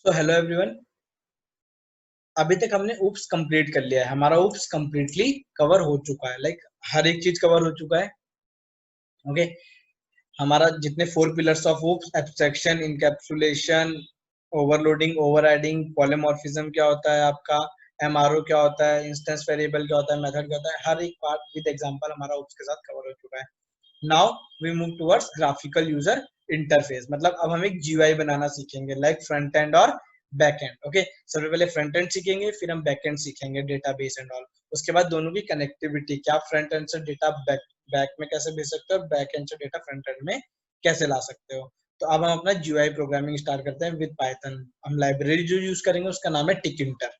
So hello everyone. अभी तक हमने ऊप्स कंप्लीट कर लिया है। हमारा ऊप्स कंप्लीटली कवर हो चुका है। हर एक चीज कवर हो चुका है। ओके। हमारा जितने 4 pillars of oops, abstraction, encapsulation, overloading, overriding, polymorphism क्या होता है आपका, एमआरओ क्या होता है, इंस्टेंस वेरिएबल क्या होता है, मेथड क्या होता है, हर एक पार्ट विद एग्जांपल हमारा ऊप्स के साथ कवर हो चुका है। Now we move towards graphical user interface. मतलब अब हम एक जीयूआई बनाना सीखेंगे, लाइक फ्रंट एंड और बैक एंड। ओके, सबसे पहले फ्रंट एंड सीखेंगे, फिर हम बैक एंड सीखेंगे, डेटाबेस एंड ऑल। उसके बाद दोनों की कनेक्टिविटी, क्या फ्रंट एंड से डेटा बैक में कैसे भेज सकते हो, बैक एंड से डेटा फ्रंट एंड में कैसे ला सकते हो। तो अब हम अपना जीयूआई प्रोग्रामिंग स्टार्ट करते हैं विद पाइथन। हम लाइब्रेरी जो यूज करेंगे उसका नाम है tkinter.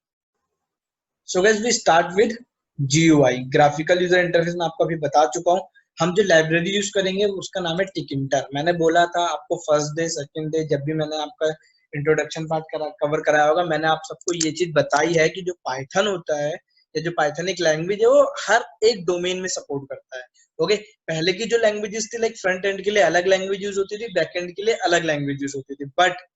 So guys we start with GUI, graphical user interface. मैं आपको अभी बता चुका हूँ। हम जो लाइब्रेरी यूज करेंगे उसका नाम है टिकिंटर। मैंने बोला था आपको फर्स्ट डे सेकंड डे जब भी मैंने आपका इंट्रोडक्शन पार्ट कवर कराया होगा, मैंने आप सबको ये चीज बताई है कि जो पाइथन होता है या जो पाइथन एक लैंग्वेज है वो हर एक डोमेन में सपोर्ट करता है। ओके, पहले की जो लैंग्वेजेस थी, लाइक फ्रंट एंड के लिए अलग लैंग्वेज यूज होती थी, बैक एंड के लिए अलग लैंग्वेज यूज होती थी, बट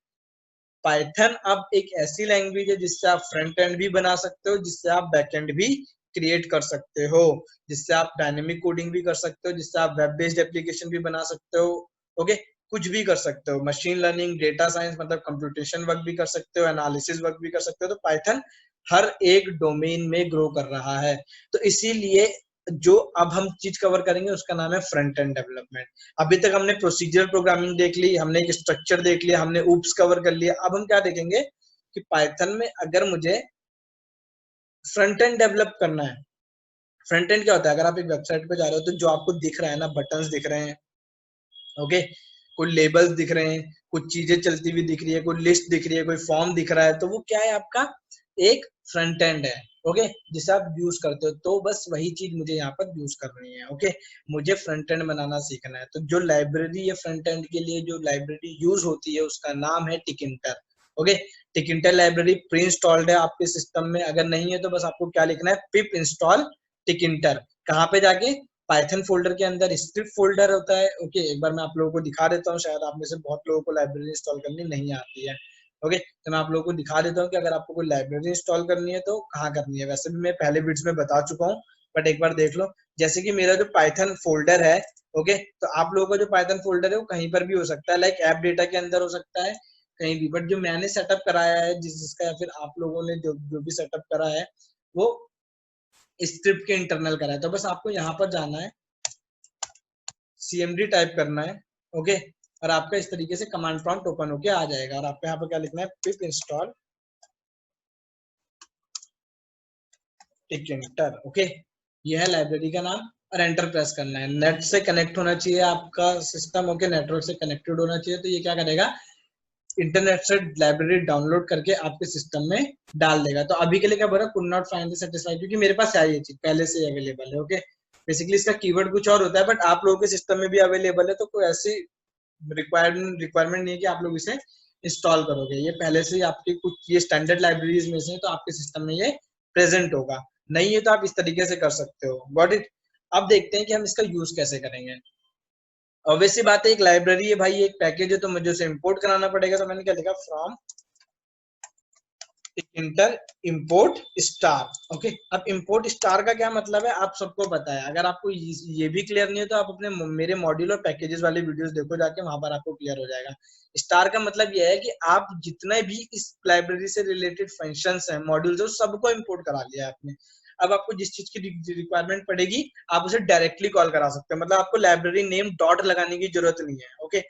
पाइथन अब एक ऐसी लैंग्वेज है जिससे आप फ्रंट एंड भी बना सकते हो, जिससे आप बैक एंड भी क्रिएट कर सकते हो, जिससे आप डायनेमिक कोडिंग भी कर सकते हो, जिससे आप वेब बेस्ड एप्लीकेशन भी बना सकते हो। ओके, कुछ भी कर सकते हो। मशीन लर्निंग, डेटा साइंस, मतलब कंप्यूटेशन वर्क भी कर सकते हो, एनालिसिस वर्क भी कर सकते हो। तो पाइथन हर एक डोमेन में ग्रो कर रहा है। तो इसीलिए जो अब हम चीज कवर करेंगे उसका नाम है फ्रंट एंड डेवलपमेंट। अभी तक हमने प्रोसीजरल प्रोग्रामिंग देख ली, हमने एक स्ट्रक्चर देख लिया, हमने ऊप्स कवर कर लिया। अब हम क्या देखेंगे कि पाइथन में अगर मुझे फ्रंट एंड डेवलप करना है। फ्रंट एंड क्या होता है, अगर आप एक वेबसाइट पे जा रहे हो तो जो आपको दिख रहा है ना, बटन्स दिख रहे हैं, ओके, कोई लेबल्स दिख रहे हैं, कुछ चीजें चलती हुई दिख रही है, कोई लिस्ट दिख रही है, कोई फॉर्म दिख रहा है, तो वो क्या है आपका एक फ्रंट एंड है। ओके, जिसे आप यूज करते हो। तो बस वही चीज मुझे यहाँ पर यूज करनी है। ओके, मुझे फ्रंट एंड बनाना सीखना है। तो जो लाइब्रेरी है फ्रंट एंड के लिए, जो लाइब्रेरी यूज होती है उसका नाम है टिकिंटर। ओके, टिकिंटर लाइब्रेरी प्री इंस्टॉल्ड है आपके सिस्टम में। अगर नहीं है तो बस आपको क्या लिखना है, पिप इंस्टॉल टिकिंटर। कहाँ पे जाके, पाइथन फोल्डर के अंदर स्क्रिप्ट फोल्डर होता है। ओके, एक बार मैं आप लोगों को दिखा देता हूँ, शायद आप में से बहुत लोगों को लाइब्रेरी इंस्टॉल करनी नहीं आती है। ओके, तो मैं आप लोगों को दिखा देता हूँ कि अगर आपको कोई लाइब्रेरी इंस्टॉल करनी है तो कहाँ करनी है। वैसे भी मैं पहले वीडियो में बता चुका हूँ, बट एक बार देख लो। जैसे कि मेरा जो पाइथन फोल्डर है, ओके, तो आप लोगों का जो पाइथन फोल्डर है वो कहीं पर भी हो सकता है, लाइक ऐप डेटा के अंदर हो सकता है, कहीं भी। बट जो मैंने सेटअप कराया है, जिसका या फिर आप लोगों ने जो भी सेटअप करा है, वो स्क्रिप्ट के इंटरनल करा है। तो बस आपको यहाँ पर जाना है, cmd टाइप करना है। ओके, और आपका इस तरीके से कमांड प्रॉम्प्ट ओपन होके आ जाएगा, और आपको यहाँ पर क्या लिखना है, पिप इंस्टॉल टिकिंटर। ओके, ये है लाइब्रेरी का नाम, और एंटर प्रेस करना है। नेट से कनेक्ट होना चाहिए आपका सिस्टम। ओके, नेटवर्क से कनेक्टेड होना चाहिए। तो ये क्या करेगा, इंटरनेट से लाइब्रेरी डाउनलोड करके आपके सिस्टम में डाल देगा। तो अभी के लिए क्या बोल रहा है, कुड नॉट फाइंड सेटिस्फाइड, क्योंकि मेरे पास है ये चीज पहले से अवेलेबल है। ओके, बेसिकली इसका कीवर्ड कुछ और होता है, बट आप लोगों के सिस्टम में भी अवेलेबल है, तो कोई ऐसी रिक्वायरमेंट नहीं है कि आप लोग इसे इंस्टॉल करोगे। ये पहले से ही आपकी कुछ ये स्टैंडर्ड लाइब्रेरीज में से, तो आपके सिस्टम में ये प्रेजेंट होगा। नहीं है तो आप इस तरीके से कर सकते हो। Got it. अब देखते हैं कि हम इसका यूज कैसे करेंगे। ऑब्वियसली बात है, एक लाइब्रेरी है भाई, एक पैकेज है, तो मुझे उसे इंपोर्ट कराना पड़ेगा। तो मैंने क्या लिखा, from inter import star. Okay, अब इंपोर्ट स्टार का क्या मतलब है आप सबको पता है। अगर आपको ये भी क्लियर नहीं है तो आप अपने मेरे मॉड्यूल और पैकेजेस वाले वीडियोस देखो जाके, वहां पर आपको क्लियर हो जाएगा। स्टार का मतलब यह है कि आप जितने भी इस लाइब्रेरी से रिलेटेड फंक्शंस हैं, मॉड्यूल्स है, सबको इंपोर्ट करा लिया आपने। अब आपको जिस चीज की रिक्वायरमेंट पड़ेगी आप उसे डायरेक्टली कॉल करा सकते हैं। मतलब आपको लाइब्रेरी नेम डॉट लगाने की जरूरत नहीं है। ओके,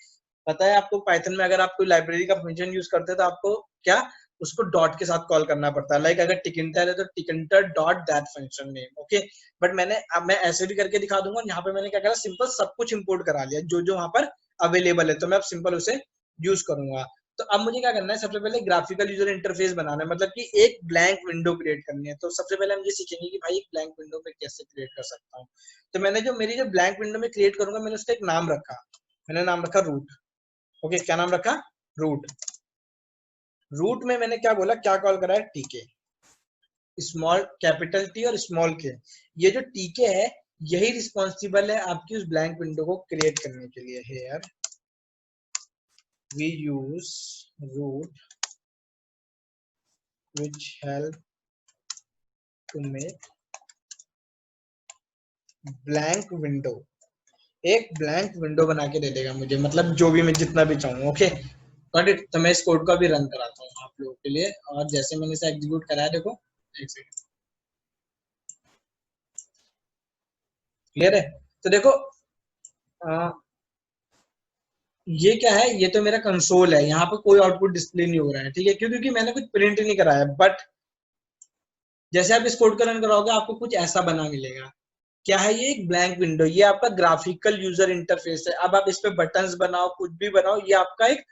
पता है आपको पाइथन में अगर आप कोई लाइब्रेरी का फंक्शन यूज करते हैं तो आपको क्या उसको डॉट के साथ कॉल करना पड़ता है। लाइक अगर टिकिंटर है तो tkinter dot that function name. Okay, but मैंने अब मैं ऐसे भी करके दिखा दूंगा। यहाँ पे मैंने क्या करा, सिंपल सब कुछ इंपोर्ट करा लिया जो जो वहां पर अवेलेबल है, तो मैं अब सिंपल उसे यूज करूंगा। तो अब मुझे क्या करना है, सबसे पहले ग्राफिकल यूजर इंटरफेस बनाना है, मतलब कि एक ब्लैंक विंडो क्रिएट करनी है। तो सबसे पहले हम ये सीखेंगे कि भाई एक ब्लैंक विंडो में कैसे क्रिएट कर सकता हूँ। तो मैंने जो मेरी जो ब्लैंक विंडो में क्रिएट करूंगा, मैंने उसका एक नाम रखा, मैंने नाम रखा रूट। ओके, क्या नाम रखा, रूट। रूट में मैंने क्या बोला, क्या कॉल करा है, टीके, स्मॉल कैपिटल टी और स्मॉल के। ये जो टीके है यही रिस्पॉन्सिबल है आपकी उस ब्लैंक विंडो को क्रिएट करने के लिए। Here we use root which help to make blank window, एक ब्लैंक विंडो बना के दे देगा मुझे, मतलब जो भी मैं जितना भी चाहूँ। Okay got it. तो मैं इस कोड को भी रन कराता हूँ आप लोगों के लिए, और जैसे मैंने इसे एग्जीक्यूट कराया, देखो एक सेकंड, क्लियर है। तो देखो आ, ये क्या है, ये तो मेरा कंसोल है, यहाँ पे कोई आउटपुट डिस्प्ले नहीं हो रहा है, ठीक है, क्यों? क्योंकि मैंने कुछ प्रिंट नहीं कराया। बट जैसे आप इस कोड को रन कराओगे आपको कुछ ऐसा बना मिलेगा। क्या है ये? एक ब्लैंक विंडो। ये आपका ग्राफिकल यूजर इंटरफेस है। अब आप इस पे बटन्स बनाओ, कुछ भी बनाओ, ये आपका एक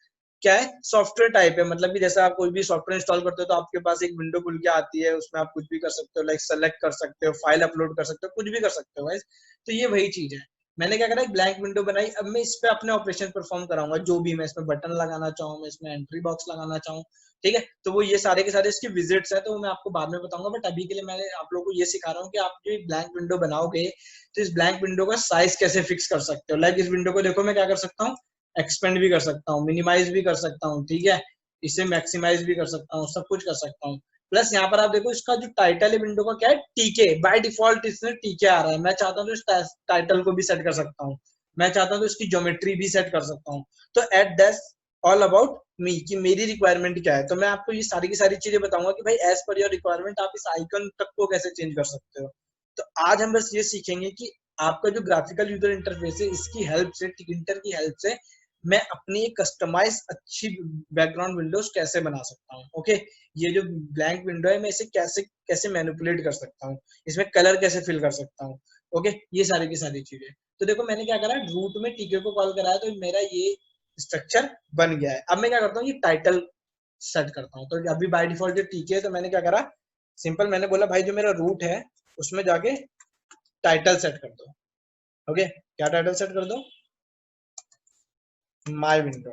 क्या है, सॉफ्टवेयर टाइप है। मतलब कि जैसे आप कोई भी सॉफ्टवेयर इंस्टॉल करते हो तो आपके पास एक विंडो खुल के आती है, उसमें आप कुछ भी कर सकते हो, लाइक सेलेक्ट कर सकते हो, फाइल अपलोड कर सकते हो, कुछ भी कर सकते हो गाइस। तो ये वही चीज है। मैंने क्या करा, एक ब्लैंक विंडो बनाई। अब मैं इस पे अपने ऑपरेशन परफॉर्म कराऊंगा, जो भी मैं इसमें बटन लगाना चाहूँ, मैं इसमें एंट्री बॉक्स लगाना चाहूँ, ठीक है। तो वो ये सारे के सारे इसके विजिट्स हैं, तो मैं आपको बाद में बताऊंगा। बट अभी के लिए मैं आप लोगों को ये सिखा रहा हूँ कि आप जो ब्लैंक विंडो बनाओगे तो इस ब्लैंक विंडो का साइज कैसे फिक्स कर सकते हो। लाइक इस विंडो को देखो, मैं क्या कर सकता हूँ, एक्सपेंड भी कर सकता हूँ, मिनिमाइज भी कर सकता हूँ, ठीक है, इसे मैक्सिमाइज भी कर सकता हूँ, सब कुछ कर सकता हूँ। प्लस यहाँ पर आप देखो, इसका जो टाइटल है विंडो का क्या है, टीके। बाय डिफॉल्ट इसमें टीके आ रहा है। मैं चाहता हूँ तो इस टाइटल को भी सेट कर सकता हूँ, मैं चाहता हूँ तो इसकी ज्योमेट्री भी सेट कर सकता हूँ। तो at that all about me, कि मेरी रिक्वायरमेंट क्या है। तो मैं आपको ये सारी की सारी चीजें बताऊंगा कि भाई एज पर योर रिक्वायरमेंट आप इस आइकन तक को कैसे चेंज कर सकते हो। तो आज हम बस ये सीखेंगे कि आपका जो ग्राफिकल यूजर इंटरफेस है, इसकी हेल्प से, टिकटर की हेल्प से मैं अपनी कस्टमाइज अच्छी बैकग्राउंड विंडोज कैसे बना सकता हूँ। ओके, ये जो ब्लैंक विंडो है मैं इसे कैसे कैसे मैनिपुलेट कर सकता हूँ, इसमें कलर कैसे फिल कर सकता हूँ। ओके, ये सारी की सारी चीजें। तो देखो मैंने क्या करा, रूट में टीके को कॉल कराया तो मेरा ये स्ट्रक्चर बन गया है। अब मैं क्या करता हूँ, ये टाइटल सेट करता हूँ। तो अभी बाय डिफॉल्ट जो टीके है, तो मैंने क्या करा, सिंपल मैंने बोला भाई जो मेरा रूट है उसमें जाके टाइटल सेट कर दो। ओके, क्या टाइटल सेट कर दो, माय विंडो।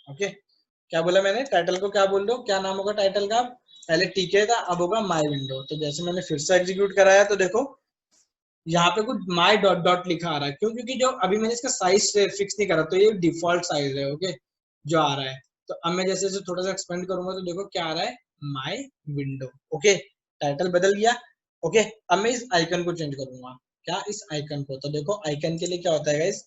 ओके, क्या बोला मैंने, टाइटल को क्या बोल दो, क्या नाम होगा टाइटल का, पहले टीके था, अब होगा माय विंडो। तो जैसे मैंने फिर से एग्जीक्यूट कराया तो देखो यहाँ पे कुछ माय डॉट डॉट लिखा आ रहा है। क्यों? क्योंकि जो अभी मैंने इसका साइज फिक्स नहीं करा, तो ये डिफॉल्ट साइज है। ओके, जो आ रहा है। तो अब मैं जैसे थोड़ा सा एक्सपेंड करूंगा तो देखो क्या आ रहा है, माय विंडो। ओके, टाइटल बदल गया। ओके, अब मैं इस आइकन को चेंज करूंगा, क्या, इस आइकन को। तो देखो आइकन के लिए क्या होता है गाइस,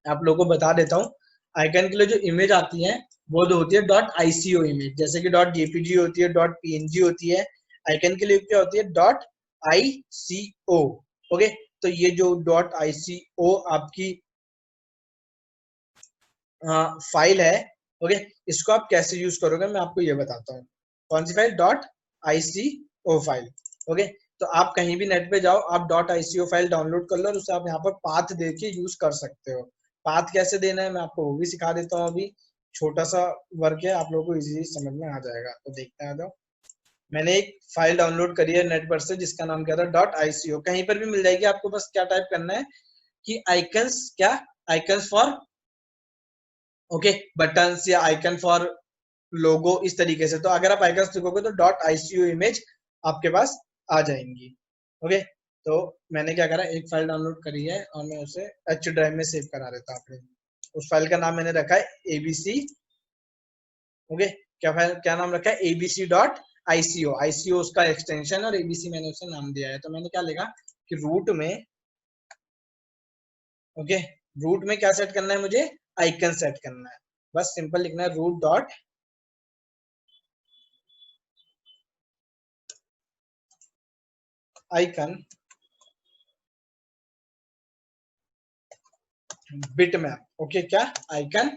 आप लोगों को बता देता हूँ। आइकन के लिए जो इमेज आती है वो तो होती है डॉट आईसीओ इमेज, जैसे कि डॉट जेपीजी होती है, डॉट पीएनजी होती है। आइकन के लिए क्या होती है, डॉट आईसीओ। ओके, तो ये जो डॉट आईसीओ आपकी फाइल है, ओके, इसको आप कैसे यूज करोगे मैं आपको ये बताता हूँ। कौन सी file, dot ICO file. Okay, तो आप कहीं भी नेट पे जाओ, आप डॉट आईसीओ फाइल डाउनलोड कर लो और उसे आप यहाँ पर पाथ दे के यूज कर सकते हो। पाथ कैसे देना है मैं आपको वो भी सिखा देता हूँ। अभी छोटा सा वर्क है, आप लोगों को इजीली समझ में आ जाएगा। तो देखते हैं, जाओ। मैंने एक फाइल डाउनलोड करी है नेट पर से, जिसका नाम क्या था, डॉट आईसीओ। कहीं पर भी मिल जाएगी आपको, बस क्या टाइप करना है कि आइकन्स, क्या, आइकन्स फॉर, ओके, बटन्स या आइकन फॉर लोगो, इस तरीके से। तो अगर आप आइकन्स लिखोगे तो डॉट आईसीओ इमेज आपके पास आ जाएंगी। ओके, तो मैंने क्या करा, एक फाइल डाउनलोड करी है और मैं उसे एच ड्राइव में सेव करा देता हूँ अपने। उस फाइल का नाम मैंने रखा है एबीसी। ओके, क्या फाइल, क्या नाम रखा है, एबीसी डॉट आईसीओ। आईसीओ उसका एक्सटेंशन और एबीसी मैंने उसे नाम दिया है। तो मैंने क्या लिखा कि रूट में, ओके, रूट में क्या सेट करना है मुझे, आइकन सेट करना है। बस सिंपल लिखना है, root dot icon bit map. Okay, क्या, आइकन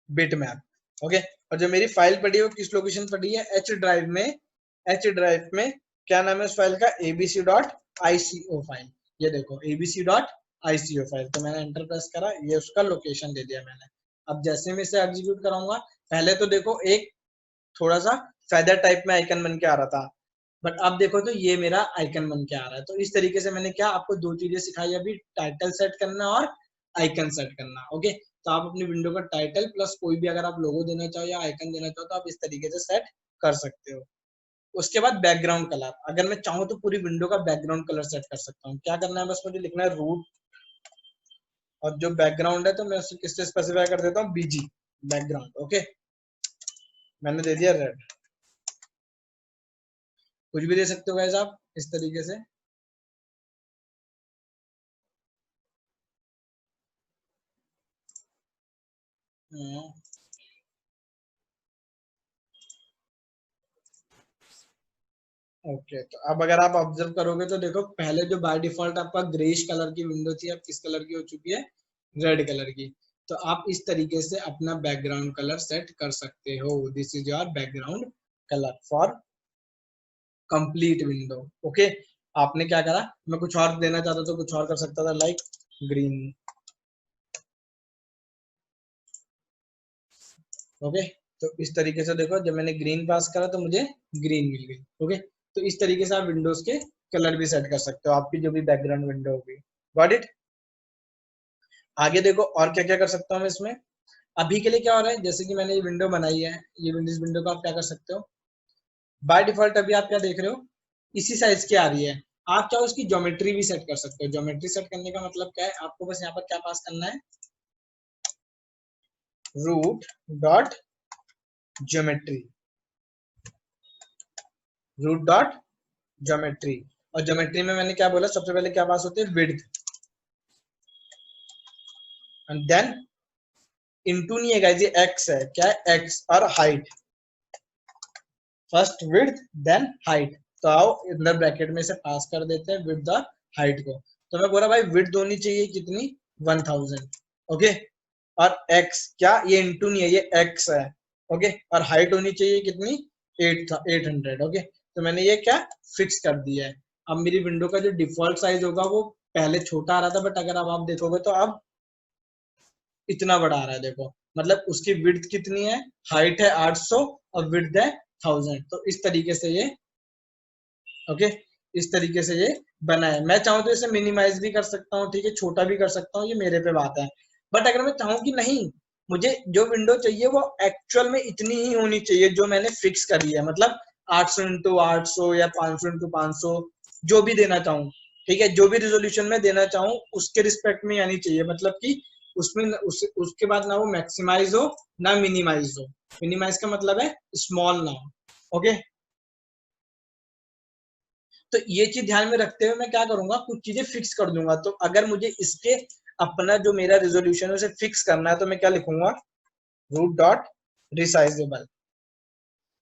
बिट मैप। ओके, और जो मेरी फाइल पड़ी है वो किस लोकेशन पड़ी है, एच ड्राइव में। एच ड्राइव में क्या नाम है उस फाइल का, एबीसी डॉट आईसीओ फाइल। ये देखो एबीसी डॉट आईसीओ फाइल। तो मैंने एंटर प्रेस करा, ये उसका लोकेशन दे दिया मैंने। अब जैसे मैं इसे एग्जीक्यूट कराऊंगा, पहले तो देखो एक थोड़ा सा फेदर टाइप में आइकन बन के आ रहा था, बट अब देखो तो ये मेरा आइकन बन के आ रहा है। तो इस तरीके से मैंने क्या आपको दो चीजें सिखाई अभी, टाइटल सेट करना और आइकन सेट करना। ओके, तो आप अपनी विंडो का टाइटल प्लस कोई भी अगर आप लोगो देना चाहो या आइकन देना चाहो तो आप इस तरीके से सेट कर सकते हो। उसके बाद बैकग्राउंड कलर, अगर मैं चाहूँ तो पूरी विंडो का बैकग्राउंड कलर सेट कर सकता हूँ। क्या करना है, बस मुझे लिखना है रूट, और जो बैकग्राउंड है तो मैं उसे किससे स्पेसिफाई कर देता हूँ, बीजी बैकग्राउंड। ओके, मैंने दे दिया रेड। कुछ भी दे सकते हो गाइस आप इस तरीके से। ओके, तो अब अगर आप ऑब्जर्व करोगे तो देखो पहले जो बाय डिफॉल्ट आपका ग्रेइश कलर की विंडो थी, अब किस कलर की हो चुकी है, रेड कलर की। तो आप इस तरीके से अपना बैकग्राउंड कलर सेट कर सकते हो। This is your background colour for complete window. Okay, आपने क्या करा, मैं कुछ और देना चाहता तो कुछ और कर सकता था, लाइक ग्रीन। ओके, तो इस तरीके से देखो जब मैंने ग्रीन पास करा तो मुझे ग्रीन मिल गई। ओके, तो इस तरीके से आप विंडोज के कलर भी सेट कर सकते हो, आपकी जो भी बैकग्राउंड विंडो होगी। Got it. आगे देखो और क्या क्या कर सकता हूँ मैं इसमें। अभी के लिए क्या हो रहा है, जैसे कि मैंने ये विंडो बनाई है, ये विंडोज विंडो को आप क्या कर सकते हो, बाय डिफॉल्ट अभी आप क्या देख रहे हो, इसी साइज की आ रही है। आप चाहो उसकी ज्योमेट्री भी सेट कर सकते हो। ज्योमेट्री सेट करने का मतलब क्या है, आपको बस यहाँ पर क्या पास करना है, root dot geometry, root dot geometry. और ज्योमेट्री में मैंने क्या बोला, सबसे पहले क्या पास होते हैं, विड्थ, एंड देन इनटू नहीं है गाइस, ये एक्स है, क्या है एक्स, और height, first width then height. तो आओ अंदर ब्रैकेट में से पास कर देते हैं विड्थ और हाइट को। तो मैं बोला भाई विड्थ होनी चाहिए कितनी, 1000। ओके, और x क्या, ये इंटू नहीं है, ये x है। ओके, और हाइट होनी चाहिए कितनी, 800। ओके, तो मैंने ये क्या फिक्स कर दिया है। अब मेरी विंडो का जो डिफॉल्ट साइज होगा वो पहले छोटा आ रहा था, बट अगर अब आप देखोगे तो अब इतना बड़ा आ रहा है। देखो मतलब उसकी विड्थ कितनी है, हाइट है 800 और विड्थ है 1000। तो इस तरीके से ये, ओके, इस तरीके से ये बना है। मैं चाहूँ तो इसे मिनिमाइज भी कर सकता हूँ, ठीक है, छोटा भी कर सकता हूँ, ये मेरे पे बात है। बट अगर मैं चाहूँ कि नहीं, मुझे जो विंडो चाहिए वो एक्चुअल में इतनी ही होनी चाहिए जो मैंने फिक्स करी है, मतलब 800 इंटू 800 या 500 इंटू 500, जो भी देना चाहूँ, ठीक है, जो भी रिजोल्यूशन में देना चाहूँ उसके रिस्पेक्ट में आनी चाहिए। मतलब कि उसमें उसके बाद ना वो मैक्सिमाइज हो ना मिनिमाइज हो। मिनिमाइज का मतलब है स्मॉल ना हो। ओके, तो ये चीज ध्यान में रखते हुए मैं क्या करूंगा, कुछ चीजें फिक्स कर दूंगा। तो अगर मुझे इसके अपना जो मेरा रेजोल्यूशन है उसे फिक्स करना है तो मैं क्या लिखूंगा, root dot resizable,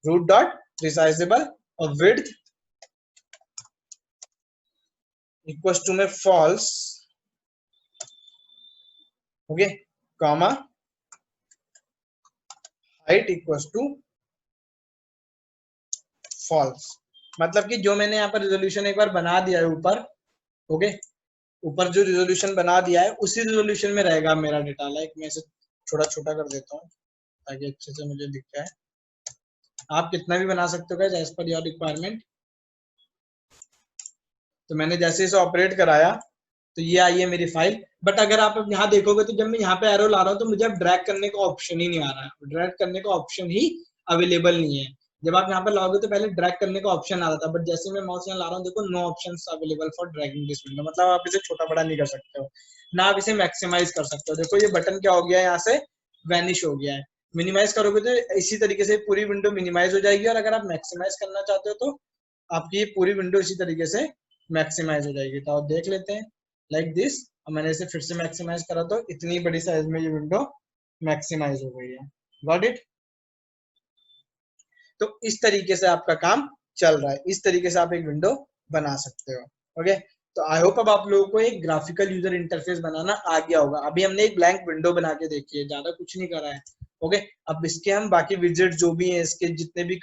root dot resizable, और विड्थ इक्वल्स टू में false. Okay, comma, height equals to false. मतलब कि जो मैंने यहाँ पर रेजोल्यूशन एक बार बना दिया है ऊपर, ओके, ऊपर जो रिजोल्यूशन बना दिया है उसी रिजोल्यूशन में रहेगा मेरा डेटा। लाइक मैं इसे थोड़ा छोटा कर देता हूँ ताकि अच्छे से मुझे दिख जाए। आप कितना भी बना सकते हो एज पर योर रिक्वायरमेंट। तो मैंने जैसे इसे ऑपरेट कराया तो ये आई है मेरी फाइल। बट अगर आप यहाँ देखोगे तो जब मैं यहाँ पे एरो ला रहा हूँ तो मुझे अब ड्रैग करने का ऑप्शन ही नहीं आ रहा है, ड्रैग करने का ऑप्शन ही अवेलेबल नहीं है। जब आप यहाँ पे लाओगे तो पहले ड्रैग करने का ऑप्शन आ रहा था, बट जैसे मैं माउस यहाँ ला रहा हूँ देखो, no option available for dragging this window. मतलब आप इसे छोटा बड़ा नहीं कर सकते हो, ना आप इसे मैक्सिमाइज कर सकते हो। देखो ये बटन क्या हो गया है, यहाँ से वैनिश हो गया है। मिनिमाइज करोगे तो इसी तरीके से पूरी विंडो मिनिमाइज हो जाएगी, और अगर आप मैक्सिमाइज करना चाहते हो तो आपकी ये पूरी विंडो इसी तरीके से मैक्सिमाइज हो जाएगी। तो आप देख लेते हैं लाइक दिस। और मैंने इसे फिर से मैक्सिमाइज करा तो इतनी बड़ी साइज में ये विंडो मैक्सिमाइज हो गई है। Got it. तो इस तरीके से आपका काम चल रहा है, इस तरीके से आप एक विंडो बना सकते हो। ओके, तो आई होप अब आप लोगों को एक ग्राफिकल यूजर इंटरफेस बनाना आ गया होगा। अभी हमने एक ब्लैंक विंडो बना के देखी है, ज्यादा कुछ नहीं करा है। ओके, अब इसके हम बाकी विजेट जो भी है, इसके जितने भी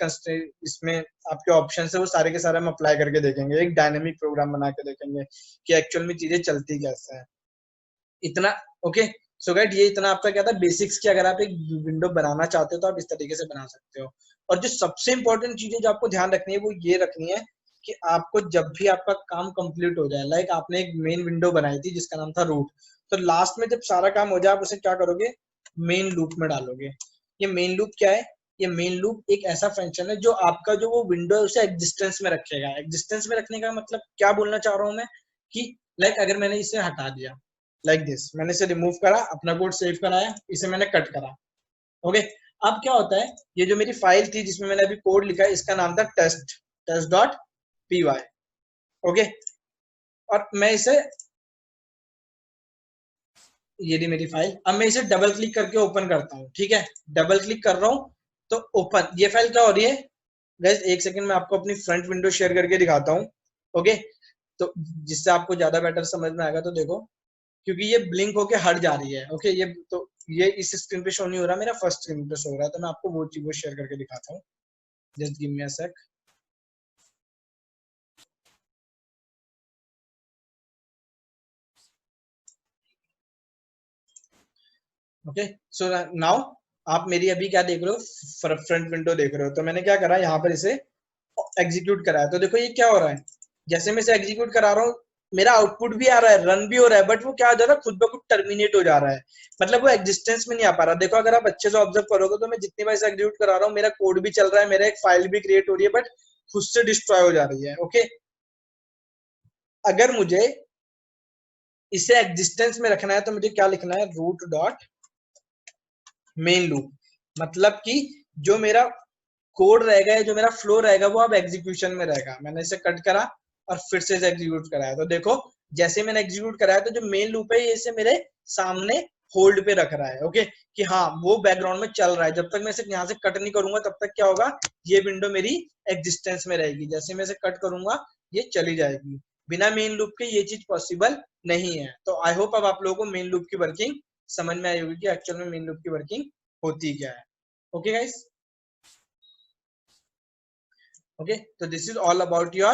इसमें आपके ऑप्शन है वो सारे के सारे हम अप्लाई करके देखेंगे, एक डायनेमिक प्रोग्राम बना के देखेंगे कि एक्चुअल में चीजें चलती कैसे है। इतना ओके। सो गाइड ये इतना आपका क्या था बेसिक्स की। अगर आप एक विंडो बनाना चाहते हो तो आप इस तरीके से बना सकते हो। और जो सबसे इंपॉर्टेंट चीजें जो आपको ध्यान रखनी है वो ये रखनी है कि आपको जब भी आपका काम कंप्लीट हो जाए, लाइक आपने एक मेन विंडो बनाई थी जिसका नाम था रूट, तो लास्ट में जब सारा काम हो जाए आप उसे क्या करोगे, मेन लूप में डालोगे। ये मेन लूप क्या है, ये मेन लूप एक ऐसा फंक्शन है जो आपका जो वो विंडो है उसे एग्जिस्टेंस में रखेगा। एग्जिस्टेंस में रखने का मतलब क्या बोलना चाह रहा हूँ मैं, कि लाइक अगर मैंने इसे हटा दिया लाइक दिस, मैंने इसे रिमूव करा, अपना कोड सेव कराया, इसे मैंने कट करा। ओके, अब क्या होता है, ये जो मेरी फाइल थी जिसमें मैंने अभी कोड लिखा है, इसका नाम था test dot P Y. Okay, और मैं इसे, ये रही मेरी फाइल, अब मैं इसे डबल क्लिक करके ओपन करता हूँ। ठीक है, डबल क्लिक कर रहा हूँ तो ओपन, ये फाइल क्या हो रही है गाइस, एक सेकंड में आपको अपनी फ्रंट विंडो शेयर करके दिखाता हूँ। ओके, तो जिससे आपको ज्यादा बेटर समझ में आएगा। तो देखो, क्योंकि ये ब्लिंक होके हट जा रही है। ओके, ये तो ये इस स्क्रीन पे शो नहीं हो रहा, मेरा फर्स्ट स्क्रीन पे शो हो रहा है, तो मैं आपको वो चीज वो शेयर करके दिखाता हूँ। जस्ट गिव मी अ सेक। ओके, सो नाउ आप मेरी अभी क्या देख रहे हो, फ्रंट विंडो देख रहे हो। तो मैंने क्या करा, यहाँ पर इसे एग्जीक्यूट करा है। तो देखो ये क्या हो रहा है, जैसे मैं इसे एग्जीक्यूट करा रहा हूँ, मेरा आउटपुट भी आ रहा है, रन भी हो रहा है, बट वो क्या हो जा रहा है, खुद ब खुद टर्मिनेट हो जा रहा है, मतलब वो एग्जिस्टेंस में नहीं आ पा रहा। देखो अगर आप अच्छे से ऑब्जर्व करोगे तो मैं जितनी बार इसे एग्जीक्यूट करा रहा हूँ, मेरा कोड भी चल रहा है, मेरा एक फाइल भी क्रिएट हो रही है, बट खुद से डिस्ट्रॉय हो जा रही है। ओके, अगर मुझे इसे एग्जिस्टेंस में रखना है तो मुझे क्या लिखना है, रूट डॉट मेन लूप, मतलब कि जो मेरा कोड रहेगा, जो मेरा फ्लो रहेगा, वो अब एग्जीक्यूशन में रहेगा। मैंने इसे कट करा और फिर से इसे एग्जीक्यूट कराया। तो देखो जैसे मैंने एग्जीक्यूट कराया तो जो मेन लूप है ये इसे मेरे सामने होल्ड पे रख रहा है। ओके, कि हाँ वो बैकग्राउंड में चल रहा है, जब तक मैं इसे यहाँ से कट नहीं करूंगा तब तक क्या होगा, ये विंडो मेरी एग्जिस्टेंस में रहेगी। जैसे मैं इसे कट करूंगा ये चली जाएगी। बिना मेन लूप के ये चीज पॉसिबल नहीं है। तो आई होप अब आप लोगों को मेन लूप की वर्किंग समझ में आई होगी कि एक्चुअल में मेन लूप की वर्किंग होती क्या है। Okay guys, okay, so this is all about your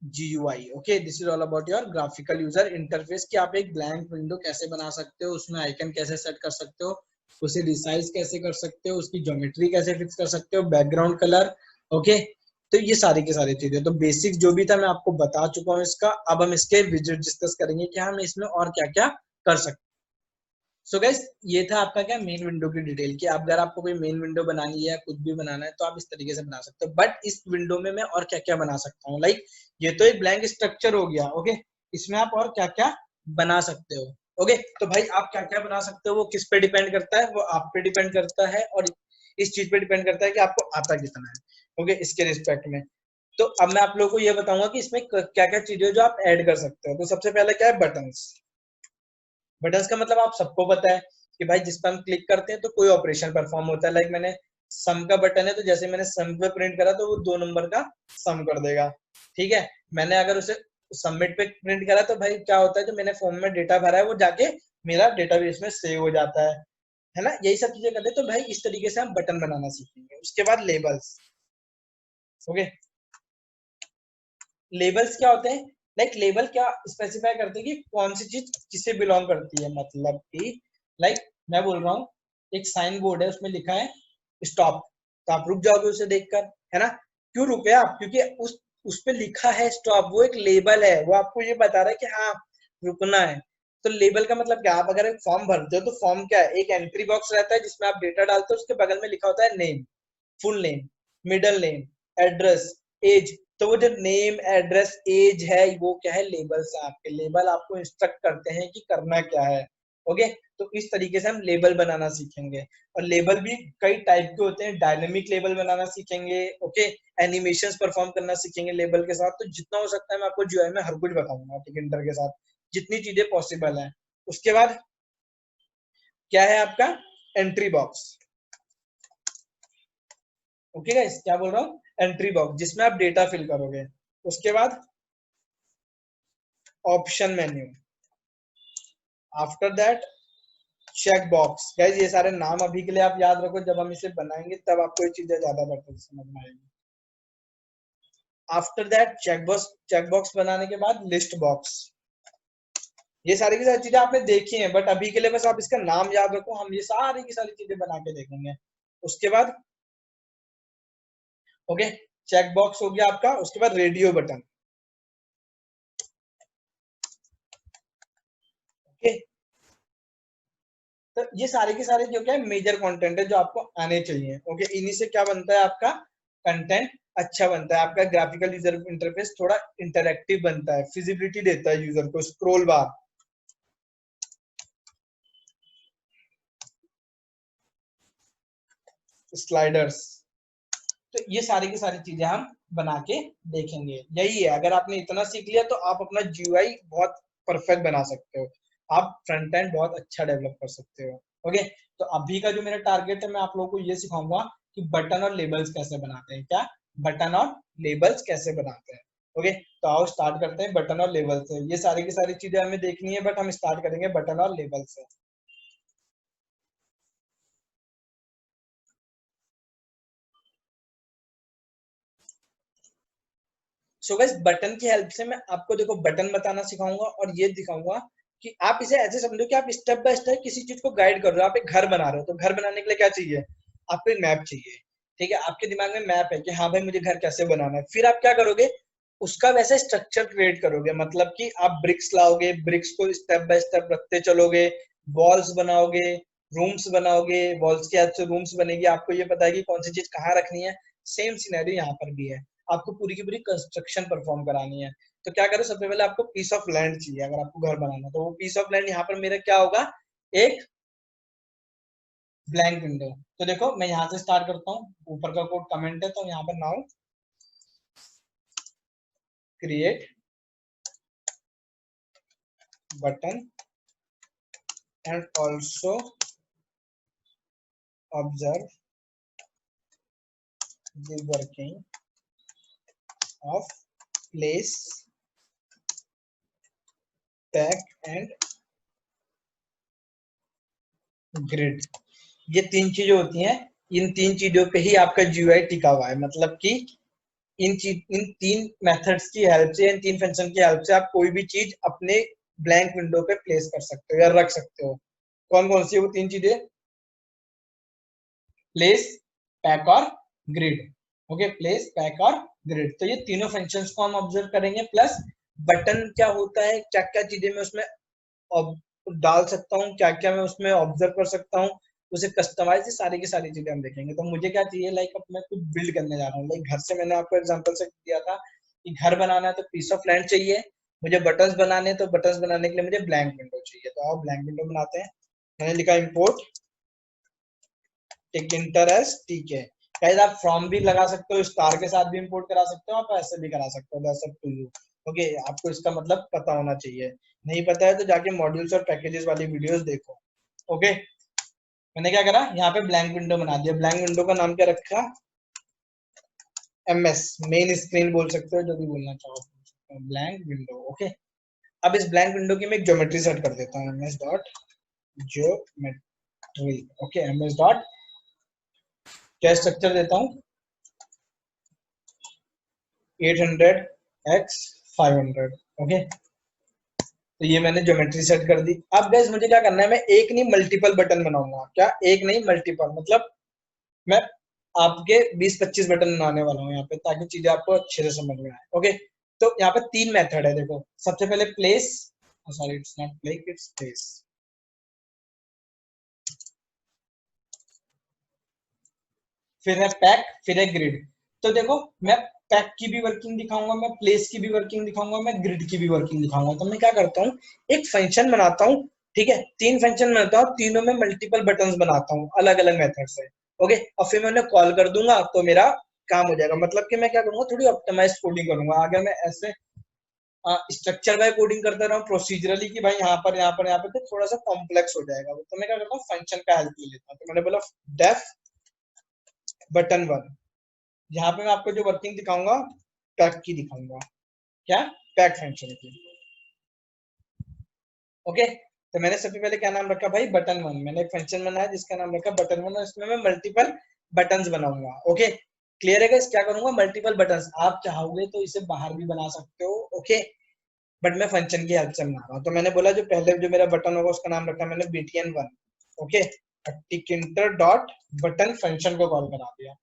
GUI. okay, this is all about your graphical user interface कि आप एक ब्लैंक विंडो कैसे बना सकते हो, उसमें आइकन कैसे सेट कर सकते हो, उसे रिसाइज कैसे कर सकते हो, उसकी ज्योमेट्री कैसे फिक्स कर सकते हो, बैकग्राउंड कलर। ओके, तो ये सारी की सारी चीजें, तो बेसिक जो भी था मैं आपको बता चुका हूँ इसका। अब हम इसके विजेट डिस्कस करेंगे कि हम इसमें और क्या क्या कर सकते हैं। सो गाइस, ये था आपका क्या, मेन विंडो की डिटेल की। अब अगर आपको कोई मेन विंडो बनानी है, कुछ भी बनाना है, तो आप इस तरीके से बना सकते हो। बट इस विंडो में मैं और क्या क्या बना सकता हूँ, लाइक ये तो एक ब्लैंक स्ट्रक्चर हो गया। ओके, इसमें आप और क्या क्या बना सकते हो। ओके, तो भाई आप क्या क्या बना सकते हो वो किस पे डिपेंड करता है, वो आप पे डिपेंड करता है, और इस चीज पे डिपेंड करता है कि आपको आता कितना है। ओके, इसके रिस्पेक्ट में तो अब मैं आप लोगों को ये बताऊंगा कि इसमें क्या क्या चीजें जो आप ऐड कर सकते हो। तो सबसे पहले क्या है, बटन्स। बटन्स का मतलब आप सबको पता है कि भाई जिस पर हम क्लिक करते हैं तो कोई ऑपरेशन परफॉर्म होता है। लाइक मैंने सम का बटन है, तो जैसे मैंने सम पे प्रिंट करा तो वो 2 नंबर का सम कर देगा। ठीक है, मैंने अगर उसे सबमिट पे प्रिंट करा तो भाई क्या होता है, जो मैंने फॉर्म में डेटा भरा है वो जाके मेरा डेटाबेस में सेव हो जाता है ना। यही सब चीजें करते हैं। तो भाई इस तरीके से हम बटन बनाना सीखेंगे। उसके बाद लेबल्स। ओके, लेबल्स क्या होते हैं, लाइक लेबल क्या स्पेसिफाई करते हैं कि कौन सी चीज किसे बिलोंग करती है। मतलब कि लाइक मैं बोल रहा हूँ, एक साइन बोर्ड है उसमें लिखा है स्टॉप, तो आप रुक जाओगे उसे देखकर, है ना। क्यों रुके आप, क्योंकि उस पे लिखा है स्टॉप, वो एक लेबल है, वो आपको ये बता रहा है कि हाँ रुकना है। तो लेबल का मतलब क्या, आप अगर एक फॉर्म भरते हो तो फॉर्म क्या है, एक एंट्री बॉक्स रहता है जिसमें आप डेटा डालते हो, उसके बगल में लिखा होता है name, full name, middle name, address, age. तो वो जो नेम एड्रेस एज है वो क्या है, लेबल्स है आपके। लेबल आपको इंस्ट्रक्ट करते हैं कि करना क्या है। ओके, तो इस तरीके से हम लेबल बनाना सीखेंगे। और लेबल भी कई टाइप के होते हैं, डायनेमिक लेबल बनाना सीखेंगे। ओके, एनिमेशंस परफॉर्म करना सीखेंगे लेबल के साथ। तो जितना हो सकता है मैं आपको जीयूआई में हर कुछ बताऊंगा टिकटर के साथ, जितनी चीजें पॉसिबल है। उसके बाद क्या है आपका, एंट्री बॉक्स। ओके गाइस, क्या बोल रहा हूँ, एंट्री बॉक्स जिसमें आप डेटा फिल करोगे। उसके बाद option menu, after that check box. Guys ये सारे नाम अभी के लिए आप याद रखो, जब हम इसे बनाएंगे तब आपको ये चीजें ज्यादा बेटर समझ में आएगी। आफ्टर दैट चेक बॉक्स बनाने के बाद लिस्ट बॉक्स। ये सारी की सारी चीजें आपने देखी हैं, बट अभी के लिए बस आप इसका नाम याद रखो, हम ये सारी की सारी चीजें बना के देखेंगे। उसके बाद ओके, चेक बॉक्स हो गया आपका। उसके बाद रेडियो बटन। ओके, तो ये सारे के सारे जो क्या है मेजर कंटेंट है जो आपको आने चाहिए। ओके, इन्हीं से क्या बनता है आपका कंटेंट अच्छा बनता है, आपका ग्राफिकल यूजर इंटरफेस थोड़ा इंटरैक्टिव बनता है, फिजिबिलिटी देता है यूजर को, स्क्रॉल बार। स्लाइडर्स। तो ये सारी की सारी चीजें हम बना के देखेंगे। यही है, अगर आपने इतना सीख लिया तो आप अपना जीयूआई बहुत परफेक्ट बना सकते हो, आप फ्रंट एंड बहुत अच्छा डेवलप कर सकते हो। ओके, तो अभी का जो मेरा टारगेट है, मैं आप लोगों को ये सिखाऊंगा कि बटन और लेबल्स कैसे बनाते हैं। क्या? बटन और लेबल्स कैसे बनाते हैं। ओके, तो आओ स्टार्ट करते हैं बटन और लेबल से। ये सारी की सारी चीजें हमें देखनी है, बट हम स्टार्ट करेंगे बटन और लेबल से। सो गाइस, बटन की हेल्प से मैं आपको देखो बटन बताना सिखाऊंगा और ये दिखाऊंगा कि आप इसे ऐसे समझो कि आप स्टेप बाय स्टेप किसी चीज को गाइड कर रहे हो। आप एक घर बना रहे हो, तो घर बनाने के लिए क्या चाहिए? आपको एक मैप चाहिए। ठीक है, आपके दिमाग में मैप है कि हाँ भाई मुझे घर कैसे बनाना है। फिर आप क्या करोगे? उसका वैसे स्ट्रक्चर क्रिएट करोगे, मतलब कि आप ब्रिक्स लाओगे, ब्रिक्स को स्टेप बाय स्टेप रखते चलोगे, वॉल्स बनाओगे, रूम्स बनाओगे, वॉल्स के हेल्प से रूम्स बनेगी, आपको ये पता है कि कौन सी चीज कहाँ रखनी है। सेम सिनेरियो यहाँ पर भी है, आपको पूरी की पूरी कंस्ट्रक्शन परफॉर्म करानी है। तो क्या करो, सबसे पहले आपको पीस ऑफ लैंड चाहिए। अगर आपको घर बनाना, तो वो पीस ऑफ लैंड यहाँ पर मेरा क्या होगा? एक ब्लैंक विंडो। तो देखो मैं यहाँ से स्टार्ट करता हूँ, ऊपर का कोड कमेंट है, तो यहाँ पर now create button and also observe the working of place, tag and grid. ये तीन चीजें होती हैं, इन तीन चीजों पे ही आपका जीयूआई टिका हुआ है। मतलब कि इन तीन मेथड्स की हेल्प से, इन तीन फंक्शन की हेल्प से आप कोई भी चीज अपने ब्लैंक विंडो पे प्लेस कर सकते हो या रख सकते हो। कौन कौन सी है वो तीन चीजें? प्लेस, पैक और ग्रिड। ओके, प्लेस, पैक और ग्रिड। तो ये तीनों फंक्शंस को हम ऑब्जर्व करेंगे। प्लस बटन क्या होता है, क्या क्या चीजें मैं उसमें डाल सकता हूँ, क्या क्या मैं उसमें ऑब्जर्व कर सकता हूँ, उसे कस्टमाइज, सारी की सारी चीजें हम देखेंगे। तो मुझे क्या चाहिए, लाइक अब मैं कुछ बिल्ड करने जा रहा हूँ। लाइक घर से मैंने आपको एग्जांपल से दिया था कि घर बनाना है तो पीस ऑफ लैंड चाहिए, मुझे बटन्स बनाने, तो बटन्स बनाने के लिए मुझे ब्लैंक विंडो चाहिए। तो आप ब्लैंक विंडो बनाते हैं। मैंने लिखा इंपोर्ट टिक इंटरेस्ट, ठीक है। गाइस आप फ्रॉम भी लगा सकते हो, स्टार के साथ भी इंपोर्ट करा सकते हो, आप ऐसे भी करा सकते हो, that's up to you. Okay, आपको इसका मतलब पता होना चाहिए। नहीं पता है तो जाके मॉड्यूल्स और पैकेजेस वाली वीडियोस देखो। ओके, मैंने क्या करा, यहाँ पे ब्लैंक विंडो बना दिया। ब्लैंक विंडो का नाम क्या रखा? एमएस, मेन स्क्रीन बोल सकते हो, जो भी बोलना चाहो, ब्लैंक विंडो। ओके, अब इस ब्लैंक विंडो की मैं एक ज्योमेट्री सेट कर देता हूँ, MS dot geometry. Okay, MS dot क्या स्ट्रक्चर देता हूँ, 800 x 500। ओके, तो ये मैंने ज्योमेट्री सेट कर दी। अब गैस मुझे क्या करना है, मैं एक नहीं मल्टीपल बटन बनाऊंगा। क्या? एक नहीं मल्टीपल, मतलब मैं आपके 20-25 बटन बनाने वाला हूँ यहाँ पे, ताकि चीजें आपको अच्छे से समझ में आए। ओके, तो यहाँ पे तीन मेथड है देखो। सबसे पहले place, sorry it's not place, its place. फिर है पैक, फिर है ग्रिड। तो देखो मैं पैक की भी वर्किंग दिखाऊंगा, मैं प्लेस की भी वर्किंग दिखाऊंगा, मैं ग्रिड की भी वर्किंग दिखाऊंगा। तो मैं क्या करता हूँ, एक फंक्शन बनाता हूँ। ठीक है, तीन फंक्शन बनाता हूँ, तीनों में मल्टीपल बटन्स बनाता हूँ अलग अलग मेथड से। ओके, और फिर मैं उन्हें कॉल कर दूंगा तो मेरा काम हो जाएगा। मतलब कि मैं क्या करूंगा, थोड़ी ऑप्टिमाइज कोडिंग करूंगा। अगर मैं ऐसे स्ट्रक्चर बाय कोडिंग करता रहा प्रोसीजरली कि भाई यहाँ पर यहाँ पर यहाँ पर, तो थोड़ा सा कॉम्प्लेक्स हो जाएगा। तो मैं क्या करता हूँ, फंक्शन का हेल्प ले लेता हूँ। तो मैंने बोला डेफ बटन वन, यहाँ पे मैं आपको जो वर्किंग दिखाऊंगा पैक की दिखाऊंगा। क्या? पैक फंक्शन की। ओके, तो मैंने सबसे पहले क्या नाम रखा भाई, बटन वन। मैंने एक फंक्शन बनाया जिसका नाम रखा बटन वन, और इसमें मैं मल्टीपल बटन्स बनाऊंगा। ओके, क्लियर है गाइस? क्या करूंगा, मल्टीपल बटन्स। आप चाहोगे तो इसे बाहर भी बना सकते हो। ओके, बट मैं फंक्शन की हेल्प से बना रहा हूँ। तो मैंने बोला जो पहले जो मेरा बटन होगा उसका नाम रखा मैंने btn वन। ओके, टिक इंटर डॉट बटन फंक्शन को कॉल करा दिया।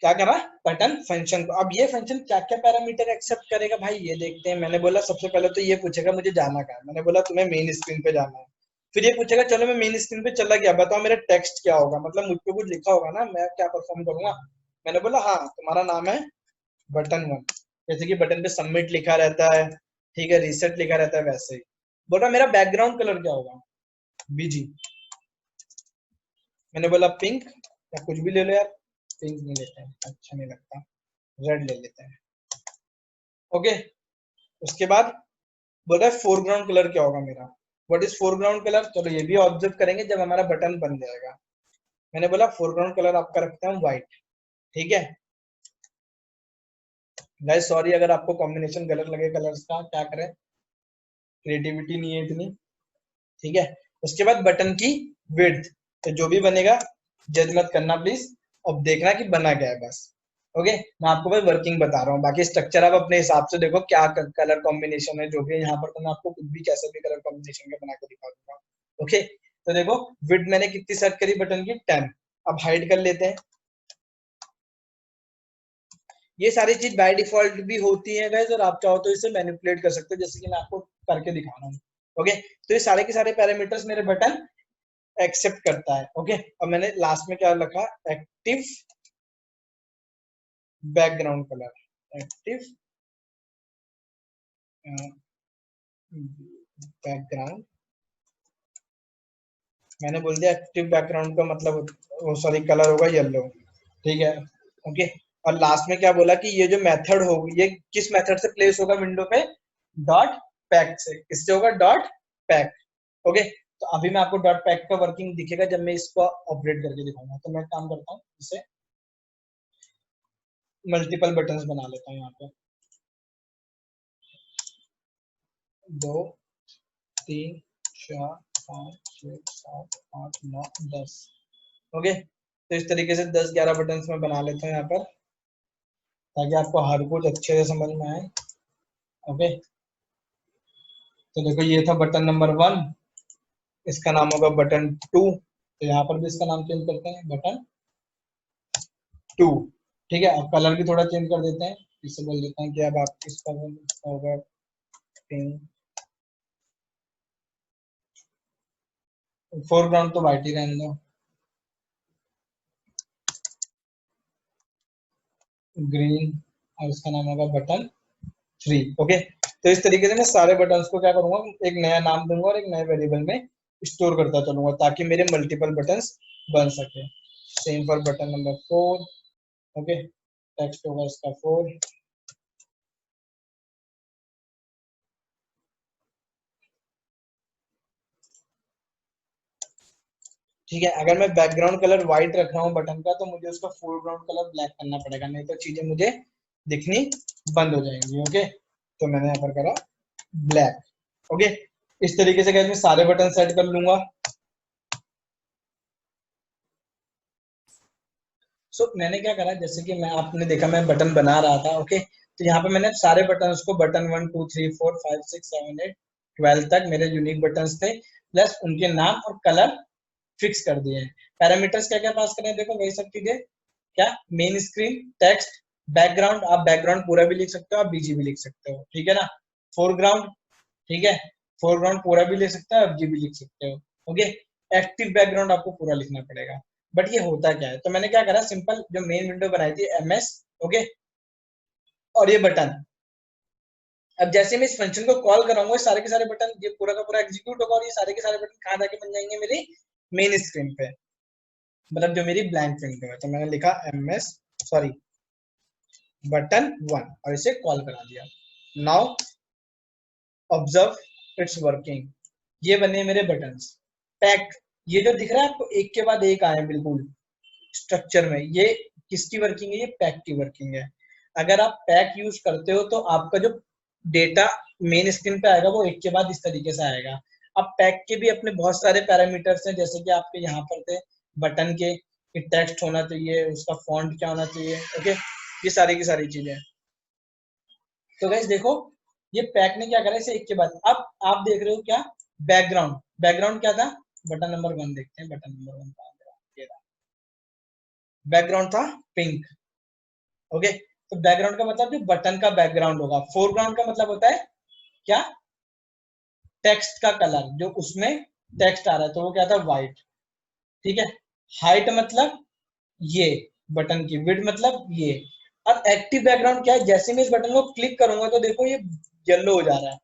क्या करा, बटन फंक्शन को। अब ये फंक्शन क्या क्या पैरामीटर एक्सेप्ट करेगा भाई, ये देखते हैं। मैंने बोला सबसे पहले तो ये पूछेगा मुझे जाना कहाँ है। मैंने बोला तुम्हें मेन स्क्रीन पे जाना है। फिर ये पूछेगा चलो मैं मेन स्क्रीन पे चला गया, बताओ मेरा टेक्स्ट क्या होगा, मतलब मुझ पे कुछ लिखा होगा ना, मैं क्या परफॉर्म करूंगा। मैंने बोला हाँ तुम्हारा नाम है बटन वन। जैसे कि बटन पे सबमिट लिखा रहता है, ठीक है, रीसेट लिखा रहता है वैसे ही। बोल रहा मेरा बैकग्राउंड कलर क्या होगा, बीजी। मैंने बोला पिंक, या कुछ भी ले लो यार, पिंक नहीं लेते हैं, अच्छा नहीं लगता, रेड ले लेते हैं। ओके, उसके बाद बोल रहा है फोरग्राउंड कलर क्या होगा मेरा। व्हाट इज फोरग्राउंड कलर, चलो ये भी ऑब्जर्व करेंगे जब हमारा बटन बन जाएगा। मैंने बोला फोरग्राउंड कलर आपका रखते हैं व्हाइट। ठीक है गाइस, सॉरी अगर आपको कॉम्बिनेशन गलत लगे कलर्स का, क्या करें, क्रिएटिविटी नहीं है इतनी। ठीक है, उसके बाद बटन की विड्थ, तो जो भी बनेगा जज मत करना प्लीज, अब देखना कि बना क्या है बस। ओके, मैं आपको बस वर्किंग बता रहा हूँ, बाकी स्ट्रक्चर आप अपने हिसाब से देखो क्या कलर कॉम्बिनेशन है जो भी है यहाँ पर, तो मैं आपको कुछ भी कैसे भी कलर कॉम्बिनेशन का बना के दिखा दूंगा। ओके, तो देखो विड्थ मैंने कितनी सेट करी बटन की, 10। अब हाइड कर लेते हैं। ये सारी चीज बाय डिफॉल्ट भी होती है गाइस, और आप चाहो तो इसे मैनिपुलेट कर सकते हो, जैसे कि मैं आपको करके दिखा रहा हूँ। ओके, तो ये सारे के सारे पैरामीटर्स मेरे बटन एक्सेप्ट करता है। ओके, अब मैंने लास्ट में क्या लिखा, active background colour, active background, मैंने बोल दिया एक्टिव बैकग्राउंड का मतलब, सॉरी कलर होगा येलो। ठीक है, ओके, और लास्ट में क्या बोला कि ये जो मेथड होगी ये किस मेथड से प्लेस होगा विंडो पे, डॉट पैक से, किससे होगा, डॉट पैक। ओके, तो अभी मैं आपको डॉट पैक का वर्किंग दिखेगा जब मैं इसको ऑपरेट करके दिखाऊंगा। तो मैं काम करता हूँ, इसे मल्टीपल बटन्स बना लेता हूँ यहाँ पे, 2 3 4 5 6 7 8 9 10। ओके, तो इस तरीके से 10-11 बटन्स में बना लेता हूँ यहाँ पर, ताकि आपको हर कुछ अच्छे से समझ में आए। ओके, तो देखो ये था बटन नंबर 1, इसका नाम होगा बटन 2, तो यहाँ पर भी इसका नाम चेंज करते हैं, बटन 2। ठीक है, अब कलर भी थोड़ा चेंज कर देते हैं, इससे बोल देते हैं कि अब आप इसका होगा पिंक, फोरग्राउंड तो व्हाइट ही रहने दो, ग्रीन, और इसका नाम होगा बटन 3। ओके, तो इस तरीके से मैं सारे बटन्स को क्या करूंगा, एक नया नाम दूंगा और एक नए वेरिएबल में स्टोर करता चलूंगा, ताकि मेरे मल्टीपल बटन्स बन सके। Same for button number 4। Okay, text होगा इसका 4। ठीक है, अगर मैं बैकग्राउंड कलर व्हाइट रख रहा हूँ बटन का, तो मुझे उसका फोरग्राउंड कलर ब्लैक करना पड़ेगा, नहीं तो चीजें मुझे दिखनी बंद हो जाएंगी। ओके, तो मैंने यहाँ पर करा ब्लैक। ओके, इस तरीके से मैं सारे बटन सेट कर लूंगा। मैंने क्या करा, जैसे कि मैं, आपने देखा मैं बटन बना रहा था। ओके, तो यहाँ पे मैंने सारे बटन को बटन 1 2 3 4 5 6 7 8 12 तक मेरे यूनिक बटन थे, प्लस उनके नाम और कलर फिक्स कर दिए हैं। पैरामीटर्स क्या क्या पास करें, देखो वही सब चीजें, क्या, मेन स्क्रीन, टेक्स्ट, बैकग्राउंड, आप बैकग्राउंड पूरा भी लिख सकते हो, आप बीजी भी लिख सकते हो, ठीक है ना, फोरग्राउंड, ठीक है, फोरग्राउंड पूरा भी लिख सकते हो, आप जी भी लिख सकते हो। ओके, एक्टिव बैकग्राउंड आपको पूरा लिखना पड़ेगा। बट ये होता क्या है, तो मैंने क्या करा, सिंपल जो मेन विंडो बनाई थी एमएस, ओके, और ये बटन, अब जैसे मैं इस फंक्शन को कॉल कराऊंगा, सारे के सारे बटन ये पूरा का पूरा एग्जीक्यूट होगा, और ये सारे के सारे बटन कहाँ जाके बन जाएंगे, मेरी मेन स्क्रीन पे, मतलब जो मेरी ब्लैंक विंडो है। तो मैंने लिखा एमएस, सॉरी बटन 1, और इसे कॉल करा दिया। नाउ ऑब्जर्व इट्स वर्किंग, ये बने मेरे बटन्स। पैक, ये जो दिख रहा है आपको एक के बाद एक आए बिल्कुल स्ट्रक्चर में, ये किसकी वर्किंग है, ये पैक की वर्किंग है। अगर आप पैक यूज करते हो तो आपका जो डेटा मेन स्क्रीन पे आएगा वो एक के बाद इस तरीके से आएगा। अब पैक के भी अपने बहुत सारे पैरामीटर्स हैं, जैसे कि आपके यहाँ पर थे बटन के, टेक्स्ट होना चाहिए, उसका फॉन्ट क्या होना चाहिए। ओके, ये सारी की सारी चीजें। तो गाइस देखो, ये पैक ने क्या करा, इसे एक के बाद, अब आप देख रहे हो क्या, बैकग्राउंड, बैकग्राउंड क्या था, बटन नंबर 1 देखते हैं, बटन नंबर 1 था, बैकग्राउंड था पिंक। ओके, तो बैकग्राउंड का मतलब जो बटन का बैकग्राउंड होगा, फोरग्राउंड का मतलब होता है क्या, टेक्स्ट का कलर, जो उसमें टेक्स्ट आ रहा है, तो वो क्या था, व्हाइट। ठीक है, हाइट मतलब ये बटन की, विड्थ मतलब ये। अब एक्टिव बैकग्राउंड क्या है, जैसे मैं इस बटन को क्लिक करूंगा तो देखो ये येलो हो जा रहा है,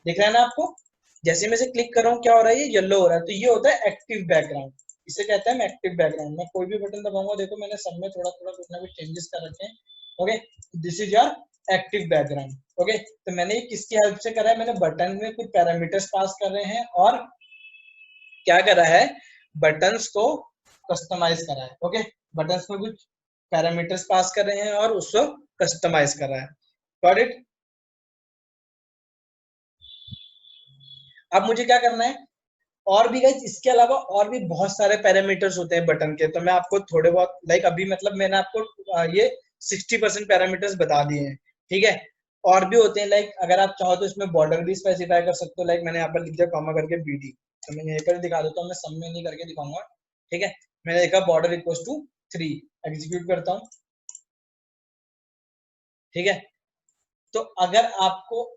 दिख रहा है ना आपको? जैसे मैं इसे क्लिक कर रहा हूँ क्या हो रहा है, ये येलो हो रहा है, तो ये होता है एक्टिव बैकग्राउंड। इसे कहते हैं एक्टिव बैकग्राउंड। मैं कोई भी बटन दबाऊंगा, देखो मैंने सब में थोड़ा थोड़ा कुछ ना कुछ चेंजेस कर रखे हैं। Okay, this is your active background. Okay, तो मैंने ये किसकी हेल्प से करा है, मैंने बटन में कुछ पैरामीटर्स पास कर रहे हैं और क्या करा है, बटन्स को कस्टमाइज करा है। ओके, बटन्स में कुछ पैरामीटर्स पास कर रहे हैं और उसको कस्टमाइज कर रहा है। Got it? अब मुझे क्या करना है, और भी गाइस इसके अलावा और भी बहुत सारे पैरामीटर्स होते हैं बटन के, तो मैं आपको थोड़े बहुत लाइक अभी मतलब मैंने आपको ये 60% पैरामीटर्स बता दिए हैं, ठीक है। और भी होते हैं, लाइक अगर आप चाहो तो इसमें बॉर्डर भी स्पेसिफाई कर सकते हो, लाइक मैंने यहाँ पर लिख दिया कॉमा करके बीडी, तो मैं यहीं पर दिखा देता हूँ, मैं सब में नहीं करके दिखाऊंगा, ठीक है। मैंने देखा बॉर्डर इक्वल टू 3, एग्जीक्यूट करता हूँ, ठीक है। तो अगर आपको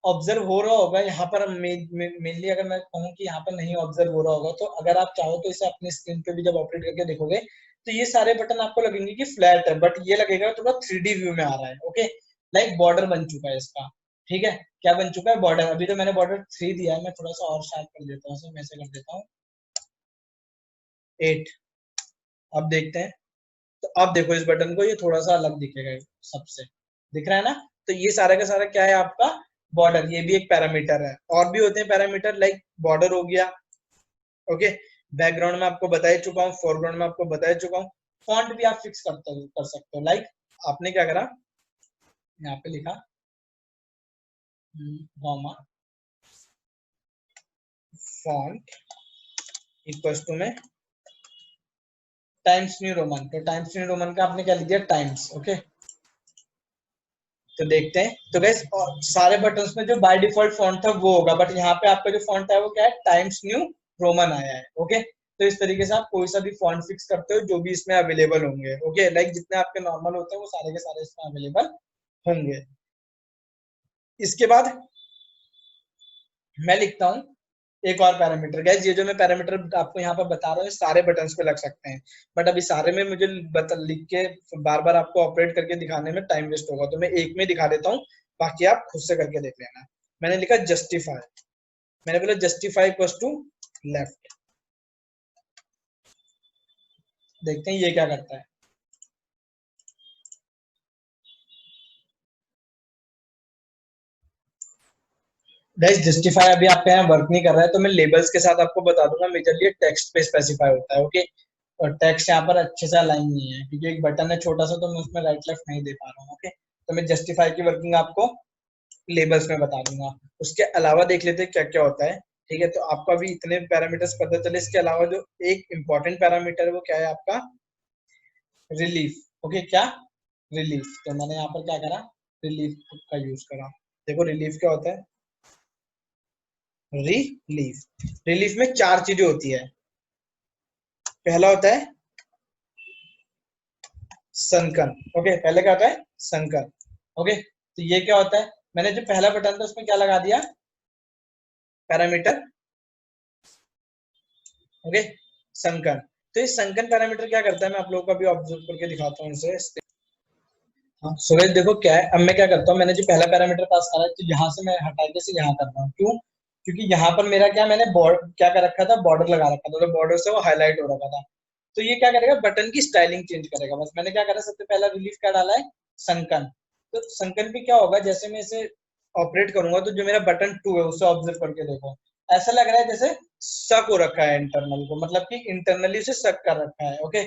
ऑब्जर्व हो रहा होगा यहाँ पर, मेनली अगर मैं कहूँ कि यहाँ पर नहीं ऑब्जर्व हो रहा होगा, तो अगर आप चाहो तो इसे अपनी स्क्रीन पे भी जब ऑपरेट करके देखोगे तो ये सारे बटन आपको लगेंगे कि फ्लैट है, बट ये लगेगा थोड़ा 3D व्यू में आ रहा है। ओके, लाइक बॉर्डर बन चुका है इसका, ठीक है। क्या बन चुका है, बॉर्डर। अभी तो मैंने बॉर्डर 3 दिया है, मैं थोड़ा सा और शार्प कर देता हूँ, मैं ऐसे कर देता हूँ 8। अब देखते हैं, तो अब देखो इस बटन को ये थोड़ा सा अलग दिखेगा सबसे, दिख रहा है ना? तो ये सारा का सारा क्या है आपका, बॉर्डर। ये भी एक पैरामीटर है। और भी होते हैं पैरामीटर, लाइक बॉर्डर हो गया, ओके। बैकग्राउंड में आपको बता ही चुका हूँ, फोरग्राउंड में आपको बता ही चुका हूँ। फॉन्ट भी आप फिक्स कर सकते हो, लाइक आपने क्या करा, यहाँ पे लिखा कॉमा फॉन्ट इक्वल्स टू में टाइम्स न्यू रोमन, तो टाइम्स न्यू रोमन का आपने क्या लिख दिया, टाइम्स। ओके, तो देखते हैं। तो गैस सारे बटन्स में जो बाय डिफॉल्ट फॉन्ट था वो होगा, बट यहाँ पे आपका जो फॉन्ट है वो क्या है, टाइम्स न्यू रोमन आया है। ओके, तो इस तरीके से आप कोई सा भी फॉन्ट फिक्स करते हो जो भी इसमें अवेलेबल होंगे। ओके, लाइक जितने आपके नॉर्मल होते हैं वो सारे के सारे इसमें अवेलेबल होंगे। इसके बाद मैं लिखता हूँ एक और पैरामीटर। गैस ये जो मैं पैरामीटर आपको यहाँ पर बता रहा हूँ सारे बटन्स पे लग सकते हैं, बट अभी सारे में मुझे लिख के बार बार आपको ऑपरेट करके दिखाने में टाइम वेस्ट होगा, तो मैं एक में दिखा देता हूँ, बाकी आप खुद से करके देख लेना। मैंने लिखा जस्टिफाई, मैंने बोला जस्टिफाई इक्वल्स टू लेफ्ट। देखते हैं ये क्या करता है। गाइस जस्टिफाई अभी आपके यहाँ वर्क नहीं कर रहा है, तो मैं लेबल्स के साथ आपको बता दूंगा, मेजरली टेक्स्ट पे स्पेसिफाई होता है। ओके, और टेक्स्ट यहाँ पर अच्छे से अलाइन नहीं है क्योंकि एक बटन है छोटा सा, तो मैं उसमें राइट लेफ्ट नहीं दे पा रहा हूँ। ओके, तो मैं जस्टिफाई की वर्किंग आपको लेबल्स में बता दूंगा। उसके अलावा देख लेते हैं क्या क्या होता है, ठीक है। तो आपको अभी इतने पैरामीटर्स पता चले, इसके अलावा जो एक इंपॉर्टेंट पैरामीटर है वो क्या है आपका, रिलीफ। ओके, क्या, रिलीफ। तो मैंने यहाँ पर क्या करा, रिलीफ का यूज करा। देखो रिलीफ क्या होता है, रिलीफ, रिलीफ में 4 चीजें होती है। पहला होता है संकन। ओके, पहले क्या होता है, संकन। ओके, तो ये क्या होता है, मैंने जो पहला बटन था उसमें क्या लगा दिया, पैरामीटर। Okay, sunken. तो ये संकन पैरामीटर क्या करता है, मैं आप लोगों को अभी ऑब्जर्व करके दिखाता हूँ इसे। हाँ सूरज, देखो क्या है, अब मैं क्या करता हूँ, मैंने जो पहला पैरामीटर पास करा है तो यहाँ से मैं हटा के से यहाँ करता हूँ। क्यों? क्योंकि यहाँ पर मेरा क्या, मैंने बॉर्डर क्या कर रखा था, बॉर्डर लगा रखा था, तो बॉर्डर से वो हाईलाइट हो रखा था। तो ये क्या करेगा, बटन की स्टाइलिंग चेंज करेगा। बस मैंने क्या करा, सबसे पहला रिलीफ क्या डाला है, संकन। तो संकन भी क्या होगा, जैसे मैं इसे ऑपरेट करूंगा तो जो मेरा बटन 2 है उसे ऑब्जर्व करके देखो, ऐसा लग रहा है जैसे सक हो रखा है इंटरनल को, मतलब कि इंटरनली उसे सक कर रखा है। ओके,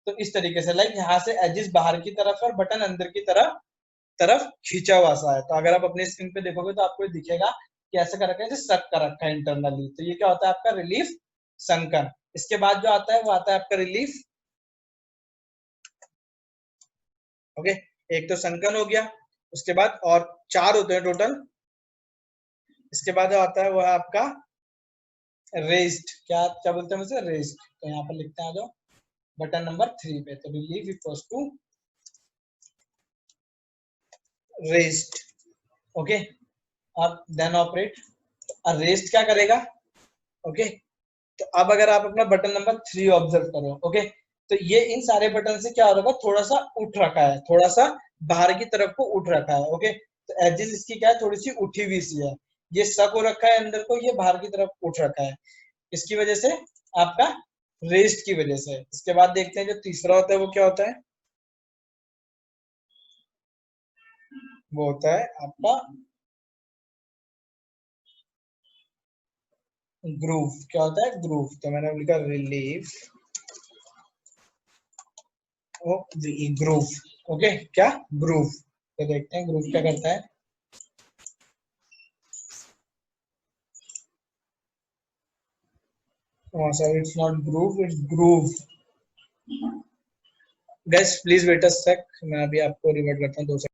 तो इस तरीके से लाइक यहाँ से एजिस बाहर की तरफ और बटन अंदर की तरफ तरफ खींचा हुआ सा है। तो अगर आप अपने स्क्रीन पे देखोगे तो आपको दिखेगा कि ऐसा कर रखा है जैसे सक कर रखा है इंटरनली। तो ये क्या होता है आपका रिलीफ संकन। इसके बाद जो आता है वो आता है आपका रिलीफ। ओके, एक तो संकन हो गया, उसके बाद और 4 होते हैं टोटल। इसके बाद जो आता है वो है आपका रेस्ड। क्या क्या बोलते हैं उसे, रेस्ड। तो यहाँ पर लिखते हैं जो बटन नंबर 3 पे, तो relief equals to raised. Okay, अब देन ऑपरेट। रेस्ट क्या करेगा, ओके। तो अब अगर आप अपना बटन नंबर 3 ऑब्जर्व करो, ओके, तो ये इन सारे बटन से क्या हो रहा है, थोड़ा सा उठ रखा है, थोड़ा सा बाहर की तरफ को उठ रखा है। ओके, तो एजेस इसकी क्या है, थोड़ी सी उठी हुई सी है। ये सक हो रखा है अंदर को, ये बाहर की तरफ उठ रखा है, इसकी वजह से आपका रेस्ट की वजह से। इसके बाद देखते हैं जो तीसरा होता है वो क्या होता है, वो होता है आपका ग्रूव। क्या होता है ग्रूव, तो मैंने लिखा रिलीफ ग्रूव। ओके, क्या ग्रूव, तो देखते हैं ग्रूव क्या करता है। Sorry, it's not groove, it's groove. Guys please wait a sec, मैं अभी आपको रिवर्ट करता हूँ 2 सेकंड।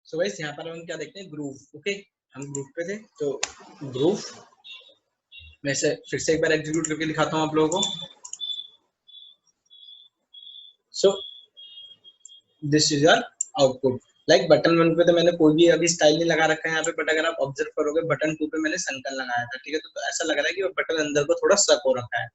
सो गाइस यहाँ पर हम क्या देखते हैं, ग्रूव। ओके, हम ग्रूव पे थे, तो ग्रूव मैं से फिर से एक बार एग्जीक्यूट करके दिखाता हूँ आप लोगों को। So this is our output. Like button 1 पे तो मैंने कोई भी अभी स्टाइल नहीं लगा रखा है यहाँ पे, बट अगर आप ऑब्जर्व करोगे बटन 2 पे मैंने संकन लगाया था, ठीक है, तो ऐसा लग रहा है कि वो बटन अंदर को थोड़ा सक हो रखा है।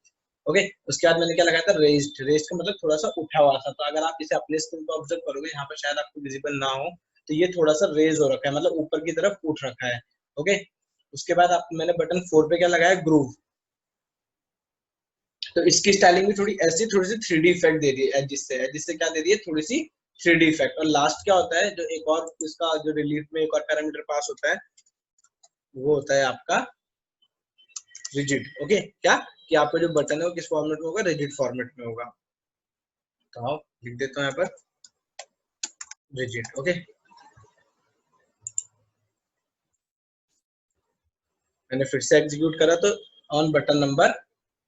ओके, उसके बाद मैंने क्या लगाया था, रेस्ड। रेस्ड का मतलब थोड़ा सा उठा हुआ था, तो अगर आप इसे अपने स्क्रीन पर ऑब्जर्व करोगे, यहाँ पर शायद आपको विजिबल ना हो, तो ये थोड़ा सा रेज हो रखा है, मतलब ऊपर की तरफ उठ रखा है। ओके, उसके बाद आप मैंने बटन 4 पे क्या लगाया, ग्रूव। तो इसकी स्टाइलिंग भी थोड़ी ऐसी, थोड़ी सी 3D इफेक्ट दे दी है एजिस से। एजिस से क्या दे दी है, थोड़ी सी 3D इफेक्ट। और लास्ट क्या होता है, जो एक और इसका जो रिलीफ में एक और पैरामीटर पास होता है, वो होता है आपका रिजिड। ओके, क्या कि आपका जो बटन है वो किस फॉर्मेट में होगा, रिजिड फॉर्मेट में होगा। तो आप लिख देता हूँ यहाँ पर रिजिड। ओके, मैंने फिर से एग्जीक्यूट करा, तो on button number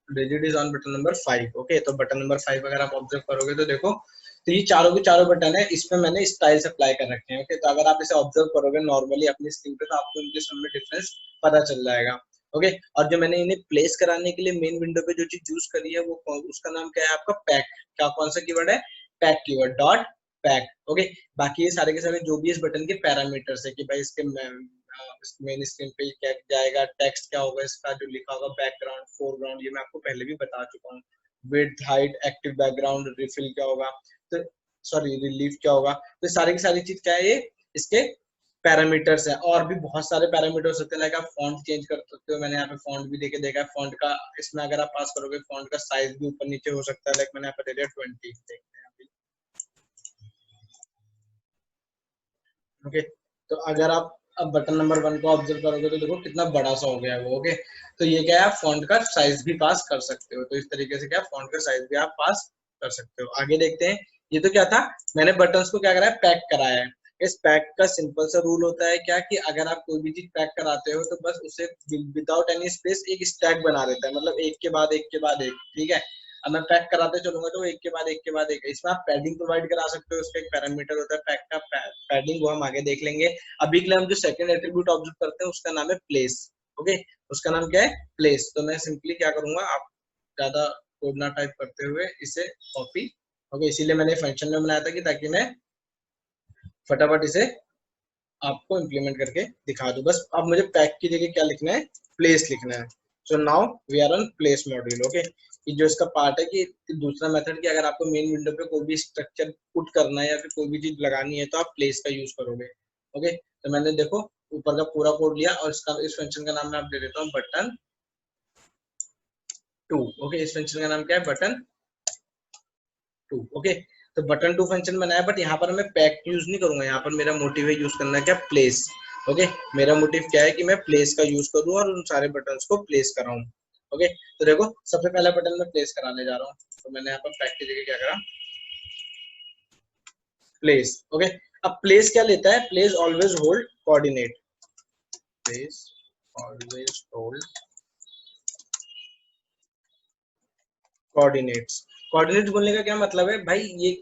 rigid is on button number 5। Okay, तो बटन नंबर 5 अगर आप ऑब्जर्व करोगे तो देखो, तो ये चारों के चारों बटन है, इसमें मैंने स्टाइल्स अप्लाई कर रखे हैं। ओके, तो अगर आप इसे ऑब्जर्व करोगे नॉर्मली अपनी स्क्रीन पे, तो आपको इनके सब में डिफरेंस पता चल जाएगा। ओके, और जो मैंने इन्हें प्लेस कराने के लिए मेन विंडो पे जो चीज यूज करी है, वो उसका नाम क्या है आपका, पैक। क्या, कौन सा कीवर्ड है, pack keyword, dot pack. Okay, बाकी ये सारे के सारे जो भी इस बटन के पैरामीटर्स है कि भाई इसके मेन स्क्रीन पे क्या जाएगा, टेक्स्ट क्या होगा इसका जो लिखा होगा, बैकग्राउंड, फोरग्राउंड, ये मैं आपको पहले भी बता चुका हूँ। Width, height, active background, refill क्या होगा, तो सॉरी रिलीफ क्या होगा, तो सारी की सारी चीज क्या है, ये इसके पैरामीटर्स है। और भी बहुत सारे पैरामीटर्स होते हैं, लाइक आप फॉन्ट चेंज कर सकते हो, मैंने यहाँ पे फॉन्ट भी देके देखा है, फॉन्ट का इसमें अगर आप पास करोगे, फॉन्ट का साइज भी ऊपर नीचे हो सकता है, लाइक मैंने यहाँ पे दे दिया 20, देखते हैं अभी। ओके, तो अगर आप अब बटन नंबर 1 को ऑब्जर्व करोगे तो देखो कितना बड़ा सा हो गया है वो। ओके, तो ये क्या है, आप फॉन्ट का साइज भी पास कर सकते हो, तो इस तरीके से क्या फॉन्ट का साइज भी आप पास कर सकते हो। आगे देखते हैं, ये तो क्या था, मैंने बटन्स को क्या करा है, पैक कराया है। इस पैक का सिंपल सा रूल होता है क्या, कि अगर आप कोई भी चीज पैक कराते हो तो बस उसे विदाउट एनी स्पेस एक स्टैक बना देता है, मतलब एक के बाद एक के बाद एक, ठीक है। अब मैं पैक कराते चलूंगा तो एक के बाद एक के बाद एक, इसमें आप पैडिंग प्रोवाइड करा सकते हो, उसका एक पैरामीटर होता है पैक का, पैडिंग, वो हम आगे देख लेंगे। अभी के लिए हम जो सेकंड एट्रीब्यूट ऑब्जर्व करते हैं उसका नाम है प्लेस। ओके, उसका नाम क्या है, प्लेस। तो मैं सिंपली क्या करूंगा, आप ज्यादा कोड ना टाइप करते हुए इसे कॉपी। ओके, इसीलिए मैंने फंक्शन में बनाया था कि ताकि मैं फटाफट इसे आपको इम्प्लीमेंट करके दिखा दूं। बस अब मुझे पैक की जगह क्या लिखना है, प्लेस लिखना है। So now we are on place module. Okay, कि जो इसका पार्ट है कि दूसरा मेथड कि अगर आपको मेन विंडो पे कोई भी स्ट्रक्चर पुट करना है या फिर कोई भी चीज लगानी है तो आप प्लेस का यूज करोगे। ओके, तो मैंने देखो ऊपर का पूरा कोड लिया और इसका इस फंक्शन का नाम मैं आप दे देता हूँ बटन 2। ओके, इस फंक्शन का नाम क्या है, बटन 2। ओके, तो बटन 2 फंक्शन बनाया, बट यहाँ पर मैं पैक यूज नहीं करूंगा, यहाँ पर मेरा मोटिव है यूज करना है क्या, प्लेस। ओके, मेरा मोटिव क्या है कि मैं प्लेस का यूज करूँ और उन सारे बटन्स को प्लेस कराऊं। ओके, तो देखो सबसे पहला बटन मैं प्लेस कराने जा रहा हूँ, तो मैंने यहाँ पर पैक की जगह क्या करा, प्लेस। ओके, अब प्लेस क्या लेता है, place always hold coordinate, place always hold coordinates. Coordinates बोलने का क्या मतलब है भाई, ये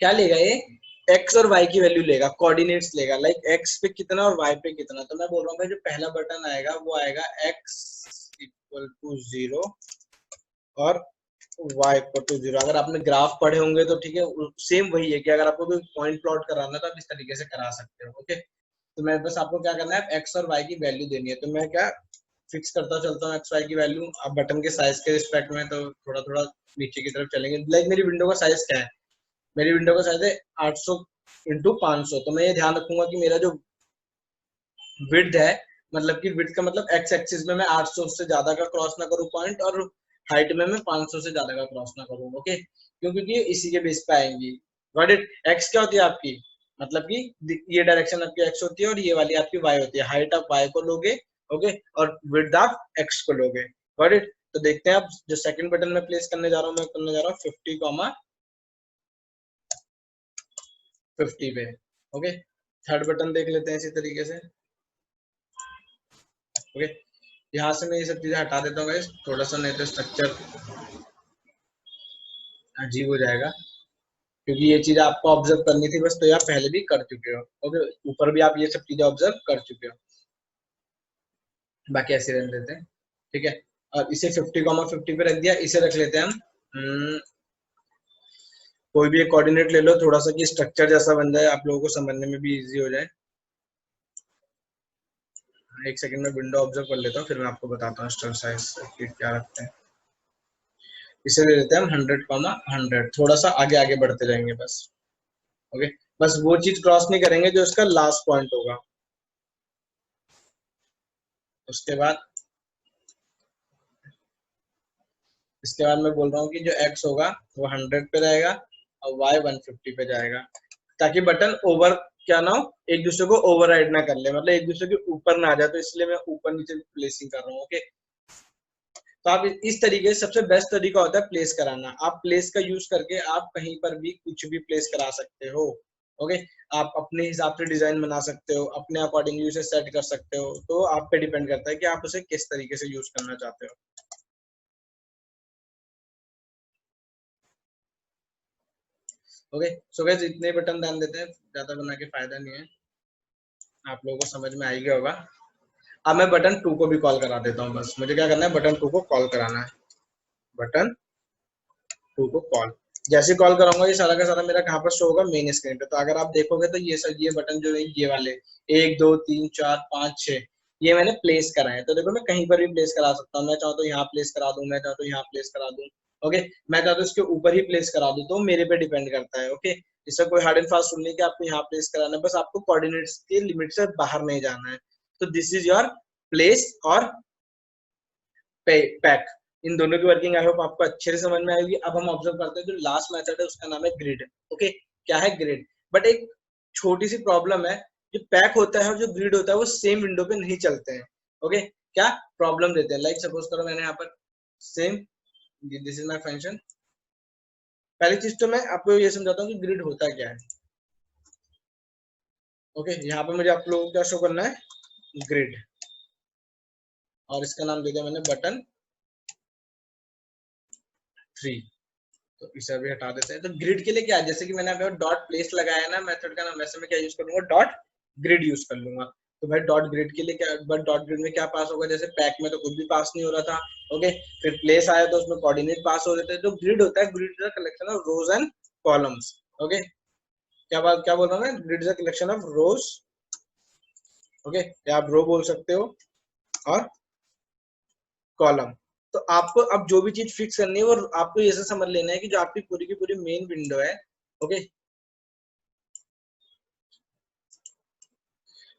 क्या लेगा, ये एक्स और वाई की वैल्यू लेगा, कोऑर्डिनेट्स लेगा, लाइक एक्स पे कितना और वाई पे कितना। तो मैं बोल रहा हूँ भाई जो पहला बटन आएगा वो आएगा एक्स इक्वल टू 0 और y इक्वल टू 0। अगर आपने ग्राफ पढ़े होंगे तो ठीक है, सेम वही है कि अगर आपको कोई पॉइंट प्लॉट कराना है तो आप इस तरीके से करा सकते हो। ओके, तो मैं बस आपको क्या करना है, एक्स और वाई की वैल्यू देनी है, तो मैं क्या फिक्स करता चलता हूँ एक्स वाई की वैल्यू। अब बटन के साइज के रिस्पेक्ट में तो थोड़ा थोड़ा नीचे की तरफ चलेंगे। लाइक मेरी विंडो का साइज क्या है, मेरी विंडो का साइज है 800 इंटू 500। तो मैं ये ध्यान रखूंगा कि मेरा जो विड्थ है, मतलब कि विड्थ का मतलब एक्स एक्सिस में मैं 800 से ज्यादा का क्रॉस ना करूँ पॉइंट, और हाइट में मैं 500 से ज्यादा का क्रॉस ना करूँ। ओके, क्योंकि ये इसी के बेस पे आएंगी। Got it. एक्स क्या होती है आपकी, मतलब कि ये डायरेक्शन आपकी एक्स होती है और ये वाली आपकी वाई होती है। हाइट आप वाई को लोगे, ओके, और विड्थ आप एक्स को लोगे। Got it. तो देखते हैं आप, जो सेकंड बटन में प्लेस करने जा रहा हूँ, मैं करने जा रहा हूँ 50,50 पे। ओके, थर्ड बटन देख लेते हैं इसी तरीके से। ओके, यहाँ से मैं ये सब चीजें हटा देता हूँ गाइस, थोड़ा सा, नहीं तो स्ट्रक्चर अजीब हो जाएगा, क्योंकि ये चीज आपको ऑब्जर्व करनी थी बस, तो ये आप पहले भी कर चुके हो। ओके, ऊपर भी आप ये सब चीजें ऑब्जर्व कर चुके हो, बाकी ऐसे रहने देते हैं। ठीक है, और इसे 50,50 पे रख दिया। इसे रख लेते हैं हम, कोई भी एक कोऑर्डिनेट ले लो थोड़ा सा, कि स्ट्रक्चर जैसा बन जाए, आप लोगों को समझने में भी इजी हो जाए। एक सेकंड में विंडो ऑब्जर्व कर लेता हूँ, फिर मैं आपको बताता हूँ स्ट्रक्चर साइज क्या रखते हैं। इसे ले लेते हैं हम 100,100, थोड़ा सा आगे आगे बढ़ते जाएंगे बस। ओके, बस वो चीज क्रॉस नहीं करेंगे जो इसका लास्ट पॉइंट होगा। उसके बाद इसके बाद मैं बोल रहा हूँ कि जो x होगा वो 100 पे रहेगा और y 150 पे जाएगा, ताकि बटन ओवर क्या ना हो, एक दूसरे को ओवरराइड ना कर ले, मतलब एक दूसरे के ऊपर ना आ जाए। तो इसलिए मैं ऊपर नीचे प्लेसिंग कर रहा हूँ। ओके, तो आप इस तरीके से, सबसे बेस्ट तरीका होता है प्लेस कराना। आप प्लेस का यूज करके आप कहीं पर भी कुछ भी प्लेस करा सकते हो। ओके, आप अपने हिसाब से डिजाइन बना सकते हो, अपने अकॉर्डिंगली उसे सेट कर सकते हो। तो आप पे डिपेंड करता है कि आप उसे किस तरीके से यूज करना चाहते हो। ओके, सो गाइस इतने बटन ध्यान देते हैं, ज्यादा बना के फायदा नहीं है, आप लोगों को समझ में आ ही गया होगा। अब मैं बटन 2 को भी कॉल करा देता हूँ। बस मुझे क्या करना है, बटन 2 को कॉल कराना है। बटन 2 को कॉल, जैसे कॉल कराऊंगा ये सारा का सारा मेरा कहाँ पर शो होगा, मेन स्क्रीन पे। तो अगर आप देखोगे तो ये सब, ये बटन जो है ये वाले 1 2 3 4 5 6, ये मैंने प्लेस कराए हैं। तो देखो मैं कहीं पर भी प्लेस करा सकता हूँ, मैं चाहूँ तो यहाँ प्लेस करा दूं, मैं चाहूँ तो यहाँ प्लेस करा दूं। ओके, मैं चाहता हूँ इसके ऊपर ही प्लेस करा दूं, तो मेरे पे डिपेंड करता है। ओके, इसका कोई हार्ड एंड फास्ट रूल नहीं कि आपको यहाँ प्लेस कराना है, बस आपको कोऑर्डिनेट्स के लिमिट से बाहर नहीं जाना है। तो दिस इज योर प्लेस और पैक, इन दोनों की वर्किंग आई होप आपको अच्छे से समझ में आएगी। अब हम ऑब्जर्व करते हैं जो लास्ट मेथड है उसका नाम है ग्रिड। ओके, क्या है ग्रिड, बट एक छोटी सी प्रॉब्लम है, जो पैक होता है और जो ग्रिड होता है वो सेम विंडो पे नहीं चलते हैं। ओके, क्या प्रॉब्लम देते हैं, लाइक सपोज करो मैंने यहाँ पर same, this is my function. पहली चीज तो मैं आपको ये समझाता हूँ कि ग्रिड होता क्या है। ओके, यहाँ पर मुझे आप लोगों को क्या शो करना है, ग्रिड, और इसका नाम दे दिया मैंने बटन 3। तो इसे भी हटा देते हैं। तो ग्रिड के लिए क्या है, जैसे कि मैंने अभी डॉट प्लेस लगाया है ना मेथड का नाम, वैसे मैं क्या यूज करूंगा, डॉट ग्रिड यूज कर लूंगा। तो भाई डॉट ग्रिड के लिए क्या, बट डॉट ग्रिड में क्या पास होगा, जैसे पैक में तो कुछ भी पास नहीं हो रहा था। ओके, फिर प्लेस आया तो उसमें कोऑर्डिनेट पास हो रहे थे। जो ग्रिड होता है, grid is a collection of rose and columns. Okay, क्या बोल रहा हूँ मैं, grid is a collection of rose. Okay, या आप रो बोल सकते हो और कॉलम। तो आपको अब जो भी चीज फिक्स करनी है वो आपको ऐसे समझ लेना है कि जो आपकी पूरी की पूरी मेन विंडो है, ओके,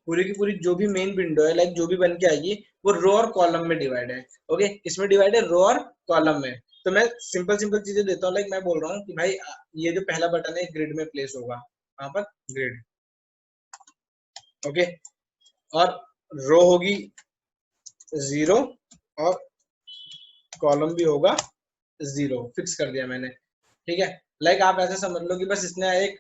पूरी की पूरी जो भी मेन विंडो है, लाइक जो भी बन के आएगी, वो रो और कॉलम में डिवाइड है। ओके, इसमें डिवाइड है रो और कॉलम में। तो मैं सिंपल सिंपल चीजें देता हूँ, लाइक मैं बोल रहा हूँ कि भाई ये जो पहला बटन है ग्रिड में प्लेस होगा, वहां पर ग्रिड। ओके, और रो होगी 0 और कॉलम भी होगा 0, फिक्स कर दिया मैंने। ठीक है, लाइक आप ऐसे समझ लो कि बस इसने एक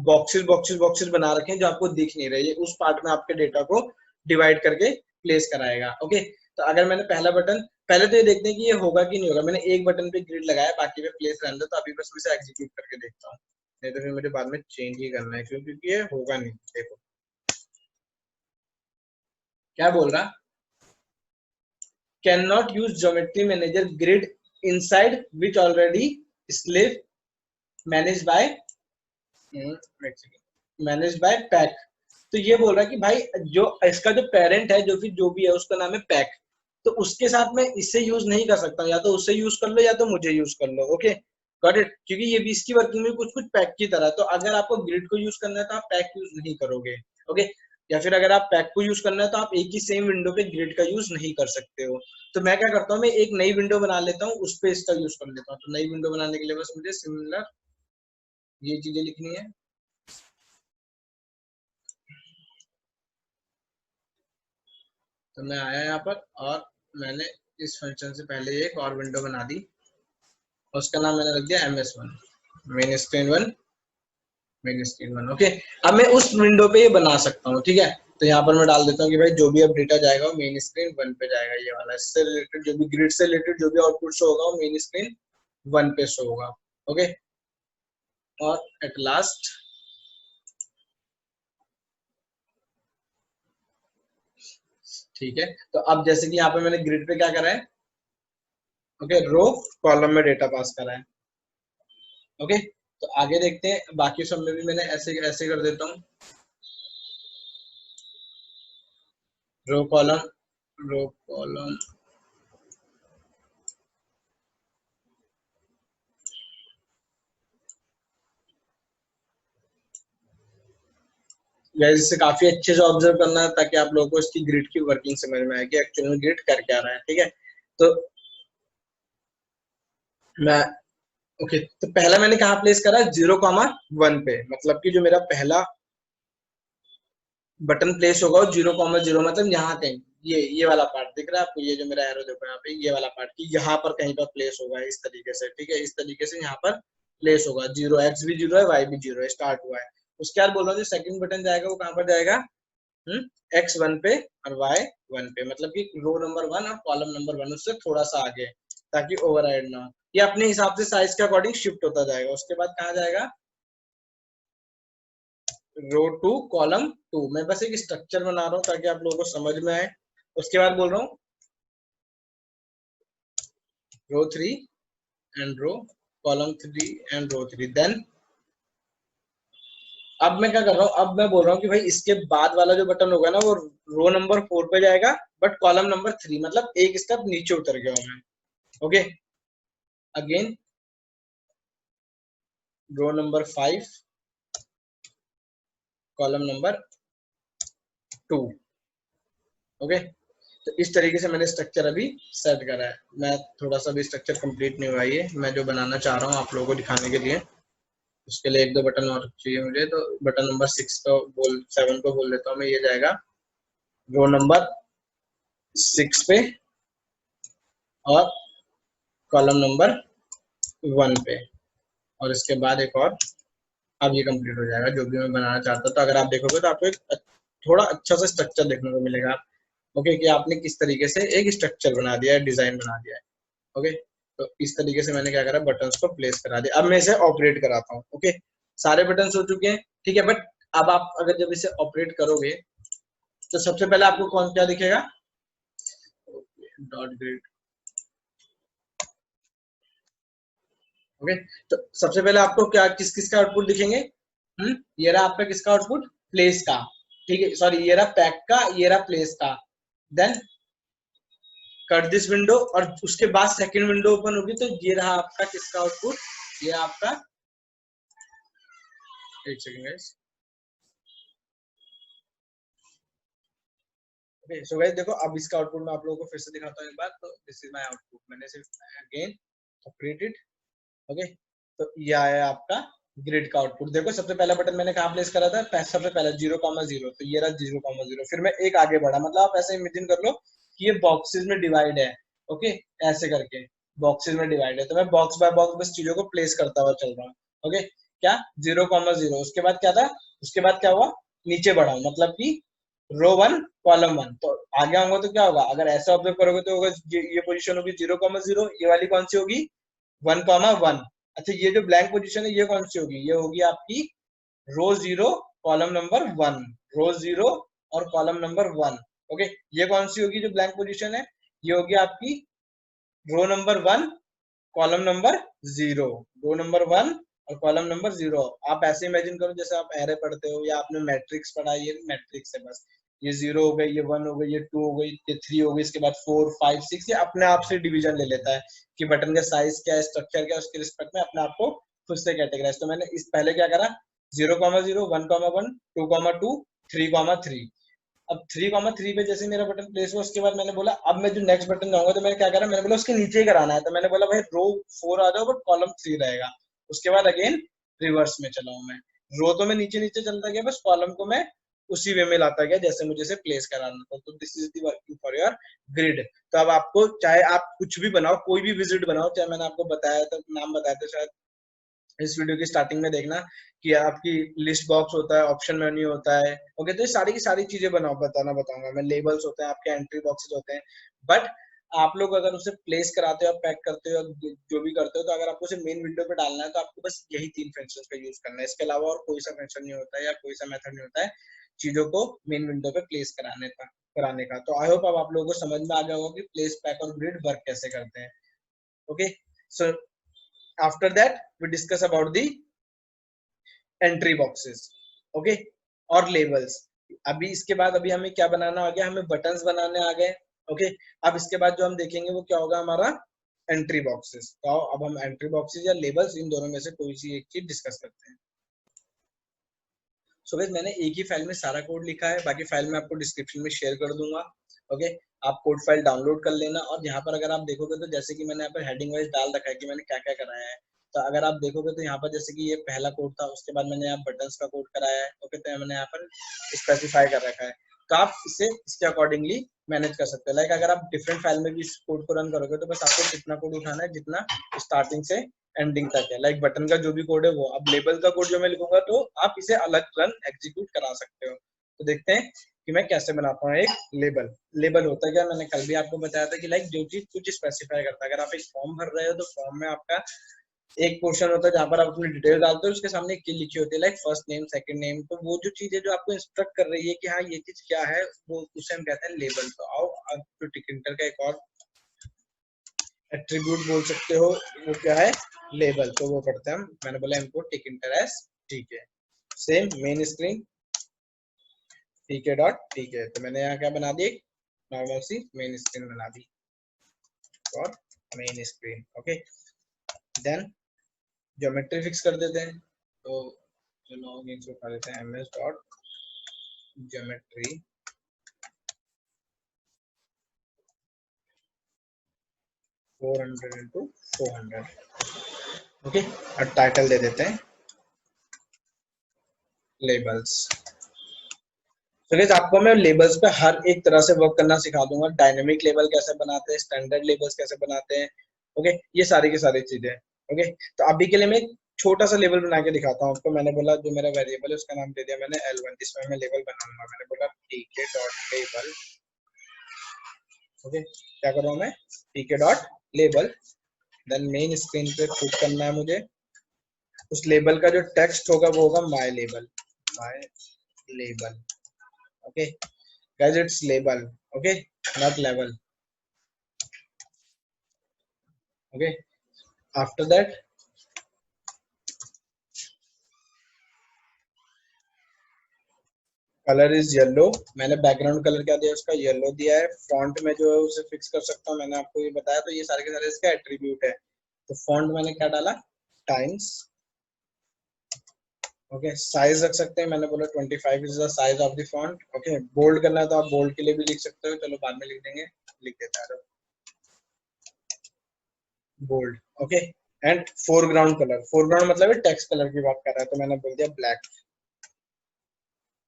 बॉक्सेस बॉक्सेस बॉक्सेस बना रखे हैं जो आपको दिख नहीं रही है, उस पार्ट में आपके डेटा को डिवाइड करके प्लेस कराएगा। ओके, तो अगर मैंने पहला बटन, पहले तो ये देखते हैं कि ये होगा कि नहीं होगा। मैंने एक बटन पे ग्रिड लगाया, बाकी पे प्लेस रहने दो। तो अभी बस इसे एग्जीक्यूट करके देखता हूँ, नहीं तो फिर मुझे बाद में चेंज ही करना है, क्योंकि ये होगा नहीं। देखो क्या बोल रहा, can not use geometry manager grid inside which already slip manage by manage by pack. तो ये बोल रहा है कि भाई जो इसका जो पेरेंट है, जो फिर जो भी है, उसका नाम है पैक। तो उसके साथ मैं इससे यूज नहीं कर सकता, या तो उससे यूज कर लो या तो मुझे यूज कर लो। Okay, got it? क्योंकि ये भी इसकी वर्किंग में कुछ कुछ पैक की तरह है, तो अगर आपको ग्रिड को यूज करना है तो आप पैक यूज नहीं करोगे, ओके? या फिर अगर आप पैक को यूज करना है तो आप एक ही सेम विंडो पे ग्रिड का यूज नहीं कर सकते हो। तो मैं क्या करता हूँ, मैं एक नई विंडो बना लेता हूँ, उस पे इसका यूज कर लेता हूँ। तो नई विंडो बनाने के लिए बस मुझे सिमिलर ये चीजें लिखनी है। तो मैं आया यहाँ पर और मैंने इस फंक्शन से पहले एक और विंडो बना दी, उसका नाम मैंने रख दिया MS1, main screen 1, main screen 1, okay? अब मैं उस विंडो पे ये बना सकता हूँ, ठीक है? तो यहाँ पर मैं डाल देता हूँ कि भाई जो भी अब डेटा जाएगा वो मेन स्क्रीन 1 पे जाएगा, ये वाला। इससे रिलेटेड जो भी ग्रिड से रिलेटेड जो भी आउटपुट शो होगा वो मेन स्क्रीन 1 पे शो होगा, ओके? और एट लास्ट ठीक है, तो अब जैसे कि यहाँ पे मैंने ग्रिड पे क्या करा है, ओके, रो कॉलम में डेटा पास करा है, ओके? तो आगे देखते हैं, बाकी सब में भी मैंने ऐसे ऐसे कर देता हूँ, row column, row column, guys इसे काफी अच्छे से ऑब्जर्व करना है ताकि आप लोगों को इसकी ग्रिड की वर्किंग समझ में आए कि एक्चुअल में ग्रिड कर क्या रहा है, ठीक है? तो मैं ओके, तो पहला मैंने कहाँ प्लेस करा, 0,1 पे, मतलब कि जो मेरा पहला बटन प्लेस होगा वो 0,0, मतलब यहाँ कहीं, ये वाला पार्ट दिख रहा है आपको, ये जो मेरा एरो देखो यहाँ पे, ये वाला पार्ट की यहाँ पर कहीं पर प्लेस होगा इस तरीके से, ठीक है? इस तरीके से यहाँ पर प्लेस होगा, 0, x भी 0 है, y भी 0 है, स्टार्ट हुआ है। उसके बाद बोल रहा हूँ जो सेकंड बटन जाएगा वो कहाँ पर जाएगा, x1 पे और y1 पे, मतलब कि रो नंबर 1 और कॉलम नंबर 1 उससे थोड़ा सा आगे, ताकि ओवरराइड ना हो। ये अपने हिसाब से साइज के अकॉर्डिंग शिफ्ट होता जाएगा। उसके बाद कहाँ जाएगा, रो 2 कॉलम 2। मैं बस एक स्ट्रक्चर बना रहा हूँ ताकि आप लोगों को समझ में आए। उसके बाद बोल रहा हूँ row 3 and row column 3 and row 3। Then अब मैं क्या कर रहा हूँ, अब मैं बोल रहा हूँ कि भाई इसके बाद वाला जो बटन होगा ना वो रो नंबर 4 पे जाएगा, बट कॉलम नंबर 3, मतलब एक स्टेप नीचे उतर गया हूँ मैं, okay? Again row number 5 column number 2, okay? तो इस तरीके से मैंने स्ट्रक्चर अभी सेट करा है। मैं थोड़ा सा भी स्ट्रक्चर कंप्लीट नहीं हुआ है, मैं जो बनाना चाह रहा हूँ आप लोगों को दिखाने के लिए, उसके लिए एक दो बटन और चाहिए मुझे। तो बटन नंबर 7 को बोल देता हूँ मैं, ये जाएगा रो नंबर 6 पे और कॉलम नंबर 1 पे, और इसके बाद एक और, अब ये कंप्लीट हो जाएगा जो भी मैं बनाना चाहता हूँ। तो अगर आप देखोगे तो आपको एक थोड़ा अच्छा सा स्ट्रक्चर देखने को मिलेगा, ओके? कि आपने किस तरीके से एक स्ट्रक्चर बना दिया है, डिजाइन बना दिया है, ओके? तो इस तरीके से मैंने क्या करा, बटन्स को प्लेस करा दिया। अब मैं इसे ऑपरेट कराता हूँ, ओके? सारे बटन्स हो चुके हैं, ठीक है? बट अब आप अगर जब इसे ऑपरेट करोगे तो सबसे पहले आपको कौन क्या दिखेगा, डॉट ग्रिड, ओके? तो सबसे पहले आपको क्या किस किस का आउटपुट दिखेंगे, ये रहा आपका किसका आउटपुट, प्लेस का, ठीक है? सॉरी, ये रहा पैक का, ये रहा प्लेस का। देन कट दिस विंडो, और उसके बाद सेकंड विंडो ओपन होगी तो ये रहा आपका किसका आउटपुट, ये आपका, एक second guys, okay? So guys देखो, अब इसका आउटपुट मैं आप लोगों को फिर से दिखाता हूँ एक बार। तो दिस इज माय आउटपुट, मैंने सिर्फ अगेन ऑपरेटेड, ओके? तो ये आया आपका ग्रिड का आउटपुट। देखो सबसे पहला बटन मैंने कहाँ प्लेस करा था, सबसे पहला 0,0, तो ये रहा 0,0। फिर मैं एक आगे बढ़ा, मतलब आप ऐसे इमेजिन कर लो कि ये बॉक्सेस में डिवाइड है, ओके? ऐसे करके बॉक्सेस में डिवाइड है, तो मैं बॉक्स बाय बॉक्स बस चीजों को प्लेस करता हुआ चल रहा हूँ, ओके? क्या 0,0, उसके बाद क्या था, उसके बाद क्या हुआ, नीचे बढ़ा, मतलब कि रो 1 कॉलम 1। तो आगे आऊंगा तो क्या होगा, अगर ऐसे ऑब्जर्व करोगे तो होगा ये पोजीशन होगी 0,0, ये वाली कौन सी होगी, 1,1। अच्छा, ये जो ब्लैंक पोजीशन है ये कौन सी होगी, ये होगी आपकी रो 0 कॉलम नंबर 1, रो 0 और कॉलम नंबर 1, ओके? ये कौन सी होगी जो ब्लैंक पोजीशन है, ये होगी आपकी row number 1 column number 0, row number 1 और कॉलम नंबर 0। आप ऐसे इमेजिन करो जैसे आप एरे पढ़ते हो या आपने मैट्रिक्स पढ़ा, ये मैट्रिक्स है बस, ये 0 हो गई, ये 1 हो गई, ये 2 हो गई, ये 3 हो गई, इसके बाद 4 5 6, ये अपने आप से डिवीजन ले लेता है कि बटन का साइज क्या है, स्ट्रक्चर क्या है, उसके रिस्पेक्ट में अपने आप को खुद से कैटेगराइज। तो मैंने इस पहले क्या करा, 0,0 1,1 2,2 3,3। अब 3,3 पे जैसे मेरा बटन प्लेस हुआ, उसके बाद मैंने बोला अब मैं जो नेक्स्ट बटन जाऊंगा, तो मैंने क्या करा, मैंने बोला उसके नीचे ही कराना है। तो मैंने बोला भाई रो 4 आ जाओ बट कॉलम 3 रहेगा। उसके बाद अगेन रिवर्स में चला हूं मैं, रो तो मैं नीचे नीचे चलता गया, बस कॉलम को मैं उसी वे में लाता गया जैसे मुझे से प्लेस कराना था। तो this is the working for your grid. तो अब आपको चाहे आप कुछ भी बनाओ, कोई भी विजिट बनाओ, चाहे मैंने आपको बताया था, नाम बताया था शायद इस वीडियो की स्टार्टिंग में देखना कि आपकी लिस्ट बॉक्स होता है, ऑप्शन मेन्यू होता है, ओके। तो ये सारी की सारी चीजें बताऊंगा मैं, लेबल्स होते हैं, आपके एंट्री बॉक्सेस होते हैं। बट आप लोग अगर उसे प्लेस कराते हो, पैक करते हो, जो भी करते हो, तो अगर आपको उसे मेन विंडो पे डालना है तो आपको बस यही 3 फंक्शंस का यूज करना है। इसके अलावा और कोई सा फंक्शन नहीं होता है या कोई सा मेथड नहीं होता है चीजों को मेन विंडो पे प्लेस कराने का। तो आई होप अब आप लोगों को समझ में आ गया होगा कि प्लेस, पैक और ग्रिड वर्क कैसे करते हैं। Okay, so after that we discuss about the entry boxes, okay, और labels। अभी इसके बाद अभी हमें क्या बनाना आ गया, हमें बटन्स बनाने आ गए, ओके। अब इसके बाद जो हम देखेंगे वो क्या होगा, हमारा एंट्री बॉक्सेस। तो अब हम एंट्री बॉक्सेस या लेबल्स, इन दोनों में से कोई सी एक चीज डिस्कस करते हैं। सो गाइस, मैंने एक ही फाइल में सारा कोड लिखा है, बाकी फाइल मैं आपको डिस्क्रिप्शन में शेयर कर दूंगा, ओके। आप कोड फाइल डाउनलोड कर लेना। और यहाँ पर अगर आप देखोगे तो जैसे कि मैंने यहाँ पर हेडिंग वाइज डाल रखा है कि मैंने क्या क्या कराया है। तो अगर आप देखोगे तो यहाँ पर जैसे कि ये पहला कोड था, उसके बाद मैंने यहाँ बटन्स का कोड कराया है, ओके। तो मैंने यहाँ पर स्पेसिफाई कर रखा है, तो आप इसे इसके अकॉर्डिंगली मैनेज कर सकते हैं। लाइक अगर आप डिफरेंट फाइल में भी इस कोड को रन करोगे तो बस आपको कितना कोड उठाना है जितना स्टार्टिंग से एंडिंग तक है। लाइक बटन का जो भी कोड है वो, अब लेबल का कोड जो मैं लिखूंगा तो आप इसे अलग रन एग्जीक्यूट करा सकते हो। तो देखते हैं कि मैं कैसे बनाता हूँ एक लेबल। लेबल होता है क्या, मैंने कल भी आपको बताया था कि लाइक जो चीज कुछ स्पेसिफाई करता है। अगर आप एक फॉर्म भर रहे हो तो फॉर्म में आपका एक पोर्शन होता है जहां पर आप अपनी डिटेल डालते हो, उसके सामने एक की लिखी होती है like first name, second name. तो वो जो चीज है जो आपको इंस्ट्रक्ट कर रही है कि हाँ ये चीज क्या है, वो उसे हम कहते हैं लेबल। तो आओ अब जो टिकिंटर का एक और एट्रीब्यूट बोल सकते हो वो क्या है, लेबल। तो वो पढ़ते हैं हम, मैंने बोला इम्पोर्ट टिकिंटर एज, ठीक है। सेम मेन स्क्रीन डॉट, ठीक है। तो मैंने यहाँ क्या बना दी, नॉर्मल सी मेन स्क्रीन बना दी और main screen, okay. Then geometry fix कर देते हैं। तो चलो उठा देते हैं ms dot geometry, four 400 into 400, okay. और टाइटल दे देते हैं लेबल्स। तो गाइस आपको मैं लेबल्स पे हर एक तरह से वर्क करना सिखा दूंगा। डायनेमिक लेबल कैसे बनाते हैं, स्टैंडर्ड लेबल्स कैसे बनाते हैं, ओके। ये सारी की सारी चीजें, ओके। तो अभी के लिए मैं छोटा सा लेबल बना के दिखाता हूँ आपको। मैंने बोला जो मेरा वेरिएबल है उसका नाम दे दिया मैंने L1, जिसमें मैं लेबल बनाऊंगा। मैंने बोला tk डॉट लेबल, ओके। क्या करूँ मैं, tk dot label. Then main screen पे पुट करना है मुझे। उस लेबल का जो टेक्स्ट होगा वो होगा my label, okay guys, it's label, okay, not level, okay। after that colour is yellow. मैंने बैकग्राउंड कलर क्या दिया, उसका येलो दिया है। फॉन्ट में जो है उसे फिक्स कर सकता हूँ, मैंने आपको ये बताया। तो ये सारे के सारे इसका एट्रीब्यूट है। तो फॉन्ट मैंने क्या डाला, टाइम्स, ओके। साइज रख सकते हैं, मैंने बोला 25 is the size of the font, okay. Bold करना है तो आप बोल्ड के लिए भी लिख सकते हो, चलो बाद में लिख देंगे, लिख देता है bold, okay. And foreground colour, foreground मतलब टेक्स्ट कलर की बात कर रहा है, तो मैंने बोल दिया ब्लैक,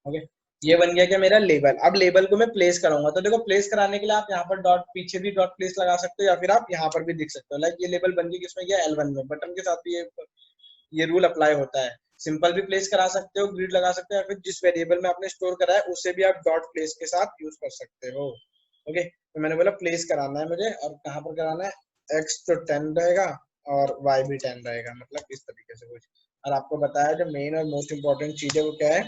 ओके। ये बन गया क्या मेरा लेबल। अब लेबल को मैं प्लेस कराऊंगा। तो देखो प्लेस कराने के लिए आप यहाँ पर डॉट, पीछे भी डॉट प्लेस लगा सकते हो या फिर आप यहाँ पर भी दिख सकते हो। लाइक ये लेबल बन गया किसमें गया, L1 में। बटन के साथ भी ये रूल अप्लाई होता है। सिंपल भी प्लेस करा सकते हो, ग्रिड लगा सकते हो, या फिर जिस वेरिएबल में आपने स्टोर करा है उसे भी आप डॉट प्लेस के साथ यूज कर सकते हो, ओके। तो मैंने बोला प्लेस कराना है मुझे, और कहाँ पर कराना है, x तो 10 रहेगा और y भी 10 रहेगा, मतलब इस तरीके से कुछ। और आपको बताया जो मेन और मोस्ट इंपॉर्टेंट चीज है वो क्या है,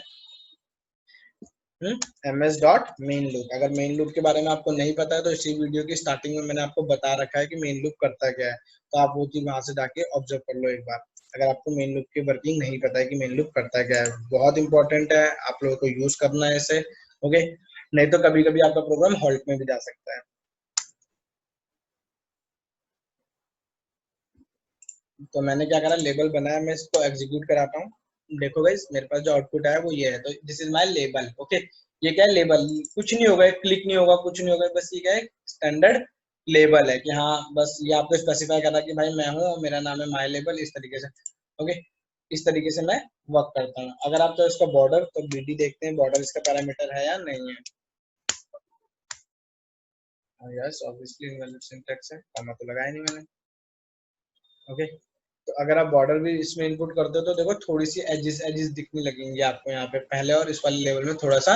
ms डॉट मेन लूप। अगर मेन लूप के बारे में आपको नहीं पता है तो इसी वीडियो की स्टार्टिंग में मैंने आपको बता रखा है कि मेन लूप करता क्या है। तो आप वो चीज वहां से जाके ऑब्जर्व कर लो एक बार, अगर आपको मेन लूप की वर्किंग नहीं पता है कि मेन लूप करता क्या है। बहुत इंपॉर्टेंट है, आप लोगों को यूज करना है इसे, ओके। नहीं तो कभी कभी आपका प्रोग्राम हॉल्ट में भी जा सकता है। तो मैंने क्या करा, लेबल बनाया, मैं इसको एग्जीक्यूट कराता हूँ। देखो गाइस मेरे पास जो आउटपुट आया वो ये है, तो this is my label. Okay, ये क्या है, लेबल, कुछ नहीं होगा, क्लिक नहीं होगा, कुछ नहीं होगा, बस ये क्या है, स्टैंडर्ड लेबल है कि हाँ बस ये आपको स्पेसिफाई करना कि भाई मैं हूँ और मेरा नाम है माय लेबल, इस तरीके से। ओके, इस तरीके से मैं वर्क करता हूँ। अगर आप तो इसका बॉर्डर, तो बीडी देखते हैं बॉर्डर इसका पैरामीटर है या नहीं है। यस ऑब्वियसली इनवैलिड सिंटैक्स है, कॉमा तो लगाया नहीं मैंने। ओके, तो अगर आप बॉर्डर भी इसमें इनपुट करते हो तो देखो थोड़ी सी एजेस एजेस दिखने लगेंगी आपको यहाँ पे, पहले और इस वाले लेवल में थोड़ा सा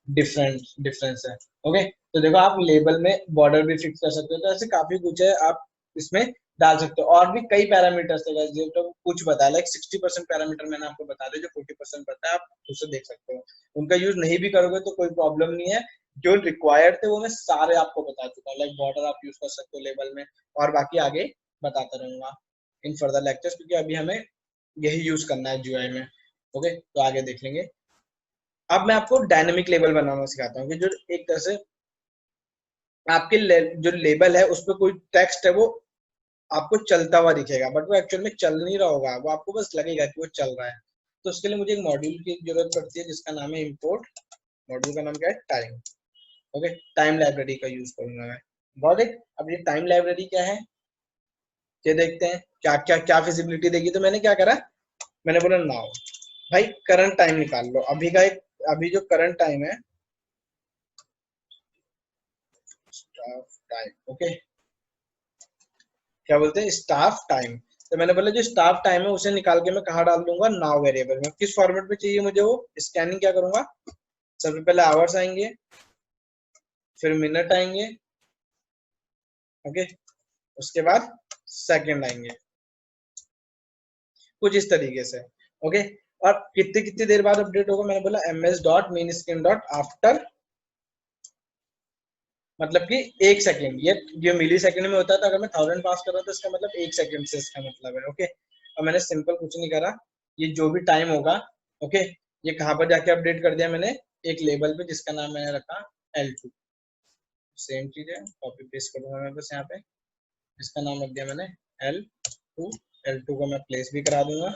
डिफरेंस है। ओके, तो देखो आप लेबल में बॉर्डर भी फिक्स कर सकते हो, तो ऐसे काफी कुछ है आप इसमें डाल सकते हो। और भी कई पैरामीटर्स है जो तो कुछ बताया, लाइक 60% पैरामीटर मैंने आपको बता दिया, जो 40% पता है आप उससे देख सकते हो। उनका यूज नहीं भी करोगे तो कोई प्रॉब्लम नहीं है, जो रिक्वायर्ड थे वो मैं सारे आपको बता चुका हूँ। लाइक बॉर्डर आप यूज कर सकते हो लेबल में, और बाकी आगे बताता रहूंगा इन फर्दर लेक्चर्स, क्योंकि अभी हमें यही यूज करना है जीयूआई में। ओके, तो आगे देख लेंगे। अब मैं आपको डायनेमिक लेबल बनाना सिखाता हूँ कि जो एक तरह से आपके जो लेबल है उस पर कोई टेक्स्ट है वो आपको चलता हुआ दिखेगा, बट वो एक्चुअल में चल नहीं रहा होगा, वो आपको बस लगेगा कि वो चल रहा है। तो उसके लिए मुझे एक मॉड्यूल की जरूरत पड़ती है जिसका नाम है इम्पोर्ट। मॉड्यूल का नाम क्या है, टाइम। ओके, टाइम लाइब्रेरी का यूज करूंगा मैं। बहुत एक, अब ये टाइम लाइब्रेरी क्या है ये देखते हैं, क्या क्या क्या फिजिबिलिटी देगी। तो मैंने क्या करा, मैंने बोला नाउ, भाई करंट टाइम निकाल लो, अभी का एक, अभी जो करंट टाइम है, स्टाफ टाइम। ओके, क्या बोलते हैं, स्टाफ टाइम। तो मैंने बोला जो स्टाफ टाइम है उसे निकाल के मैं कहाँ डाल दूंगा, नाउ वेरिएबल में। किस फॉर्मेट में चाहिए मुझे वो, स्कैनिंग क्या करूंगा, सबसे पहले आवर्स आएंगे, फिर मिनट आएंगे, ओके, उसके बाद सेकंड आएंगे, कुछ इस तरीके से। ओके, और कितनी कितनी देर बाद अपडेट होगा, मैंने बोला ms dot main screen dot after, मतलब कि 1 सेकंड। ये मिली सेकंड में होता है, तो अगर मैं 1000 पास कर रहा हूँ तो इसका मतलब 1 सेकंड से इसका मतलब है। ओके, और मैंने सिंपल कुछ नहीं करा, ये जो भी टाइम होगा, ओके, ये कहाँ पर जाके अपडेट कर दिया मैंने, एक लेबल पे जिसका नाम मैंने रखा L2। सेम चीज है, कॉपी पेस्ट करूंगा मैं बस यहाँ पे, इसका नाम रख दिया मैंने L2। L2 को मैं प्लेस भी करा दूंगा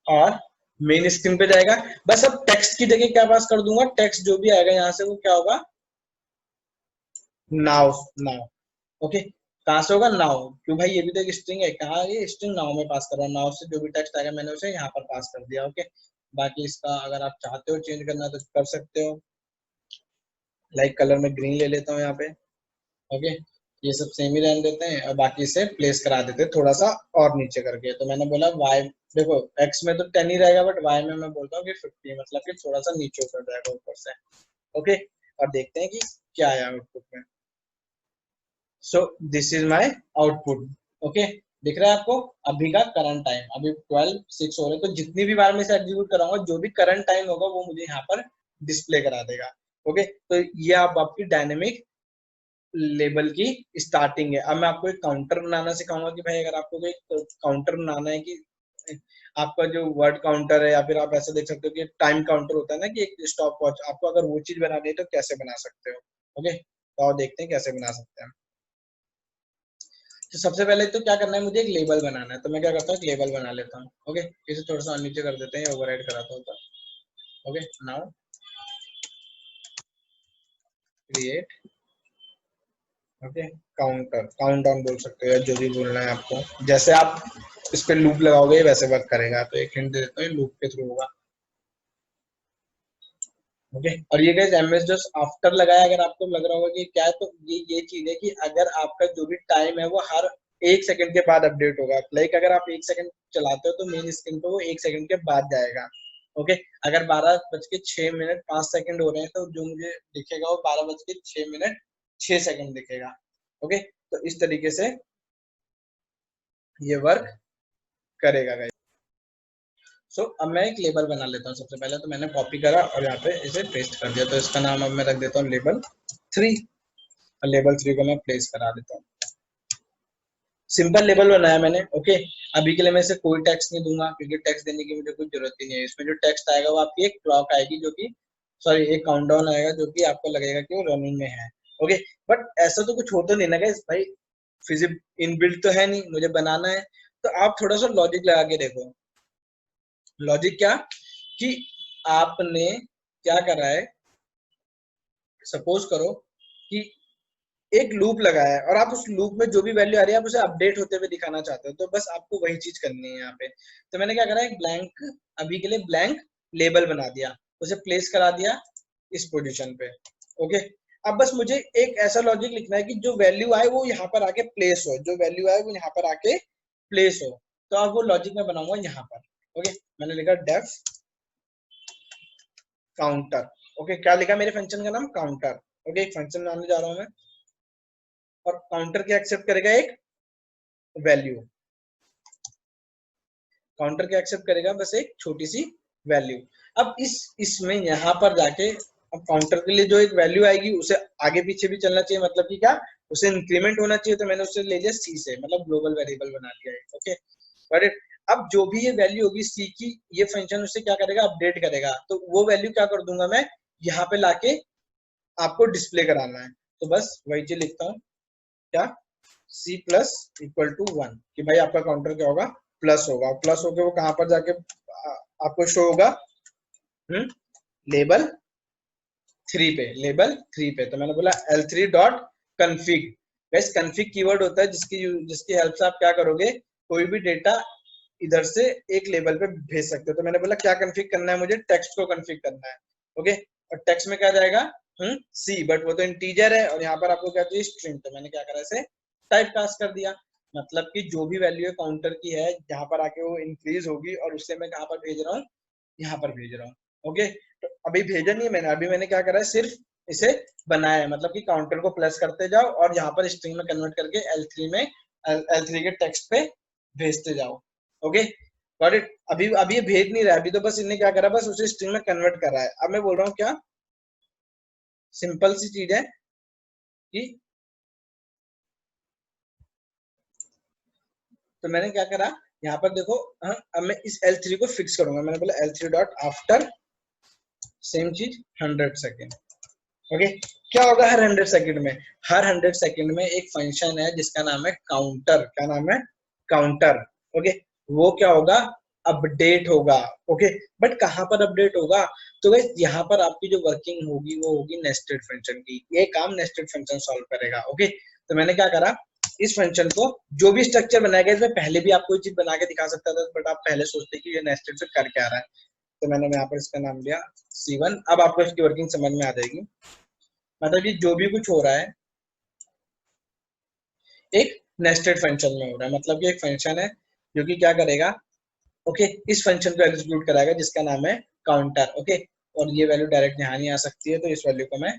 और मेन स्क्रीन पे जाएगा। बस अब टेक्स्ट की जगह क्या पास कर दूंगा, टेक्स्ट जो भी आएगा यहाँ से वो क्या होगा, नाउ। नाउ, ओके, कहाँ से होगा, नाउ, क्यों भाई ये भी तो एक स्ट्रिंग है, कहाँ ये स्ट्रिंग, नाउ में पास कर रहा हूँ, नाउ से जो भी टेक्स्ट आएगा मैंने उसे यहाँ पर पास कर दिया। ओके, बाकी इसका अगर आप चाहते हो चेंज करना तो कर सकते हो, लाइक कलर में ग्रीन ले लेता हूँ यहाँ पे। ओके, ये सब सेम ही रहने देते हैं और बाकी से प्लेस करा देते हैं थोड़ा सा और नीचे करके। तो मैंने बोला वाई, देखो एक्स में तो 10 ही रहेगा, बट वाई में मैं बोलता हूँ कि 50, मतलब कि थोड़ा सा नीचे उतर जाएगा ऊपर से। ओके, और देखते हैं कि क्या आया आउटपुट में। सो this is my output. Okay, दिख रहा है आपको, अभी का करंट टाइम, अभी 12:06 हो रहे हैं, तो जितनी भी बार मैं इसे एग्जीक्यूट कराऊंगा जो भी करंट टाइम होगा वो मुझे यहाँ पर डिस्प्ले करा देगा। ओके, तो ये आप आपकी डायनेमिक लेबल की स्टार्टिंग है। अब मैं आपको एक काउंटर बनाना सिखाऊंगा कि भाई अगर आपको कोई काउंटर बनाना है कि आपका जो वर्ड काउंटर है, या फिर आप ऐसे देख सकते हो कि टाइम काउंटर होता है ना कि एक स्टॉप वॉच, आपको अगर वो चीज बनानी है तो कैसे बना सकते हो। ओके, तो और देखते हैं कैसे बना सकते हैं। तो सबसे पहले तो क्या करना है, मुझे एक लेबल बनाना है, तो मैं क्या करता हूँ एक लेबल बना लेता हूँ। ओके, इसे थोड़ा सा नीचे कर देते हैं, ओवरराइड कराता हूँ। Okay, now create, okay, counter, count down बोल सकते हो या जो भी बोलना है आपको, जैसे आप इस पे लूप लगाओगे वैसे वर्क करेगा। तो एक हिंट दे देता हूँ, लूप के थ्रू होगा। ओके, और ये गाइस एमएस जस्ट आफ्टर लगाया, अगर आपको लग रहा होगा कि क्या है, तो ये चीज है कि अगर आपका जो भी टाइम है वो हर 1 सेकंड के बाद अपडेट होगा। लाइक अगर आप 1 सेकंड चलाते हो तो मेन स्क्रीन पे वो 1 सेकंड के बाद जाएगा। ओके, अगर 12:06 5 सेकंड हो रहे हैं तो जो मुझे दिखेगा वो 12:06 दिखेगा। ओके, तो इस तरीके से ये वर्क करेगा गाइस। सो अब मैं एक लेबल बना लेता हूँ। सबसे पहले तो मैंने कॉपी करा और यहाँ पे इसे पेस्ट कर दिया, तो इसका नाम अब मैं रख देता हूँ लेबल 3, और लेबल 3 को मैं प्लेस करा देता हूँ। सिंपल लेबल बनाया मैंने। ओके, अभी के लिए मैं इसे कोई टेक्स्ट नहीं दूंगा क्योंकि टेक्स्ट देने की मुझे कोई जरूरत ही नहीं है। इसमें जो टेक्स्ट आएगा वो आपकी एक क्लॉक आएगी जो कि सॉरी एक काउंटडाउन आएगा जो कि आपको लगेगा कि वो रनिंग में है। ओके, बट ऐसा तो कुछ होता नहीं ना गाइस, भाई फिजिक इनबिल्ट तो है नहीं, मुझे बनाना है। तो आप थोड़ा सा लॉजिक लगा के देखो। लॉजिक क्या कि आपने क्या करा है, सपोज करो कि एक लूप लगाया है और आप उस लूप में जो भी वैल्यू आ रही है आप उसे अपडेट होते हुए दिखाना चाहते हो, तो बस आपको वही चीज करनी है यहाँ पे। तो मैंने क्या करा, एक ब्लैंक, अभी के लिए ब्लैंक लेबल बना दिया, उसे प्लेस करा दिया इस पोजीशन पे। ओके, अब बस मुझे एक ऐसा लॉजिक लिखना है कि जो वैल्यू आए वो यहाँ पर आके प्लेस हो, जो वैल्यू आए वो यहाँ पर आके प्लेस हो। तो अब वो लॉजिक मैं बनाऊंगा यहाँ पर। ओके, मैंने लिखा डेफ काउंटर। ओके, क्या लिखा मेरे फंक्शन का नाम, काउंटर। ओके, एक फंक्शन बनाने जा रहा हूँ मैं, और काउंटर क्या एक्सेप्ट करेगा, एक वैल्यू। काउंटर क्या एक्सेप्ट करेगा, बस एक छोटी सी वैल्यू। अब इसमें यहाँ पर जाके अब काउंटर के लिए जो एक वैल्यू आएगी उसे आगे पीछे भी चलना चाहिए, मतलब कि क्या, उसे इंक्रीमेंट होना चाहिए। तो मैंने उसे ले लिया सी से, मतलब ग्लोबल वेरिएबल बना लिया है। ओके, बट अब जो भी ये वैल्यू होगी सी की, ये फंक्शन उसे क्या करेगा, अपडेट करेगा। तो वो वैल्यू क्या कर दूंगा मैं, यहाँ पे लाके आपको डिस्प्ले कराना है। तो बस वही चीज लिखता हूँ, क्या, सी प्लस इक्वल टू 1, कि भाई आपका काउंटर क्या होगा, प्लस होगा। प्लस होके वो कहां पर जाके आपको शो होगा, लेबल 3 पे, लेबल 3 पे। तो मैंने बोला L3 डॉट कन्फिग। वैसे कन्फिग कीवर्ड होता है जिसकी हेल्प से आप क्या करोगे, कोई भी डेटा इधर से एक लेबल पे भेज सकते हो। तो मैंने बोला क्या कन्फिग करना है, मुझे टेक्स्ट को कन्फिग करना है। ओके, और टेक्स्ट में क्या जाएगा, सी, बट वो तो इंटीजर है और यहाँ पर आपको क्या चाहिए, स्ट्रिंग। तो मैंने क्या करा, इसे टाइप कास्ट कर दिया। मतलब कि जो भी वैल्यू है काउंटर की है, जहां पर आके वो इंक्रीज होगी और उससे मैं कहां पर भेज रहा हूँ, यहाँ पर भेज रहा हूँ। ओके, तो अभी भेजा नहीं है मैंने, अभी मैंने क्या करा है, सिर्फ इसे बनाया है। मतलब कि काउंटर को प्लस करते जाओ और यहाँ पर स्ट्रिंग में कन्वर्ट करके L3 के टेक्स्ट पे भेजते जाओ। Okay, got it. अभी अभी ये भेज नहीं रहा है, अभी तो बस इन्हें क्या करा, बस उसे स्ट्रिंग में कन्वर्ट कर रहा है। अब मैं बोल रहा हूँ क्या, सिंपल सी चीज है कि, तो मैंने क्या करा, यहाँ पर देखो, अब मैं इस L3 को फिक्स करूंगा। मैंने बोला L3 डॉट आफ्टर सेम चीज 100 सेकेंड। ओके, क्या होगा हर 100 सेकंड में, हर 100 सेकंड में एक फंक्शन है जिसका नाम है काउंटर। क्या नाम है, काउंटर। ओके, वो क्या होगा, अपडेट होगा। ओके, बट कहां पर अपडेट होगा, तो गाइस यहाँ पर आपकी जो वर्किंग होगी वो होगी नेस्टेड फंक्शन की। ये काम नेस्टेड फंक्शन सॉल्व करेगा। ओके, तो मैंने क्या करा, इस फंक्शन को जो भी स्ट्रक्चर बनाएगा, इसमें पहले भी आपको ये चीज बना के दिखा सकता था, बट आप पहले सोचते कि ये नेस्टेड से कर क्या रहा है। तो मैंने यहाँ पर इसका नाम दिया C1। अब आपको इसकी वर्किंग समझ में आ जाएगी। मतलब कि जो भी कुछ हो रहा है एक नेस्टेड फंक्शन में हो रहा है। मतलब कि एक फंक्शन है जो कि क्या करेगा, ओके, इस फंक्शन को एग्जीक्यूट कराएगा जिसका नाम है काउंटर। ओके, और ये वैल्यू डायरेक्ट यहाँ नहीं आ सकती है, तो इस वैल्यू को मैं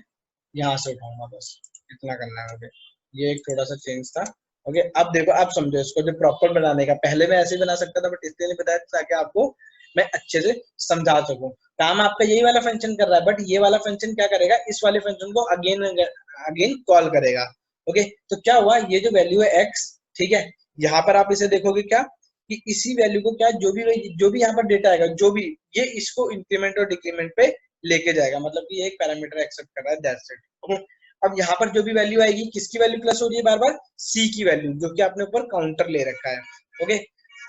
यहाँ से उठाऊंगा, बस इतना करना है। ओके, ये एक थोड़ा सा चेंज था। ओके, अब देखो, आप समझो इसको जो प्रॉपर बनाने का, पहले मैं ऐसे ही बना सकता था बट इसलिए नहीं बताया ताकि आपको मैं अच्छे से समझा सकूं। काम आपका यही वाला फंक्शन कर रहा है, बट ये वाला फंक्शन क्या करेगा, इस वाले फंक्शन को अगेन अगेन कॉल करेगा। ओके, तो क्या हुआ, ये जो वैल्यू है x, ठीक है, यहाँ पर आप इसे देखोगे क्या, कि इसी वैल्यू को क्या, जो भी यहाँ पर डेटा आएगा, जो भी, ये इसको इंक्रीमेंट और डिक्रीमेंट पे लेके जाएगा। मतलब कि ये एक पैरामीटर एक्सेप्ट कर रहा है, दैट्स इट। ओके, अब यहाँ पर जो भी वैल्यू आएगी, किसकी वैल्यू प्लस हो रही है बार बार, सी की वैल्यू, जो कि आपने ऊपर काउंटर ले रखा है। ओके,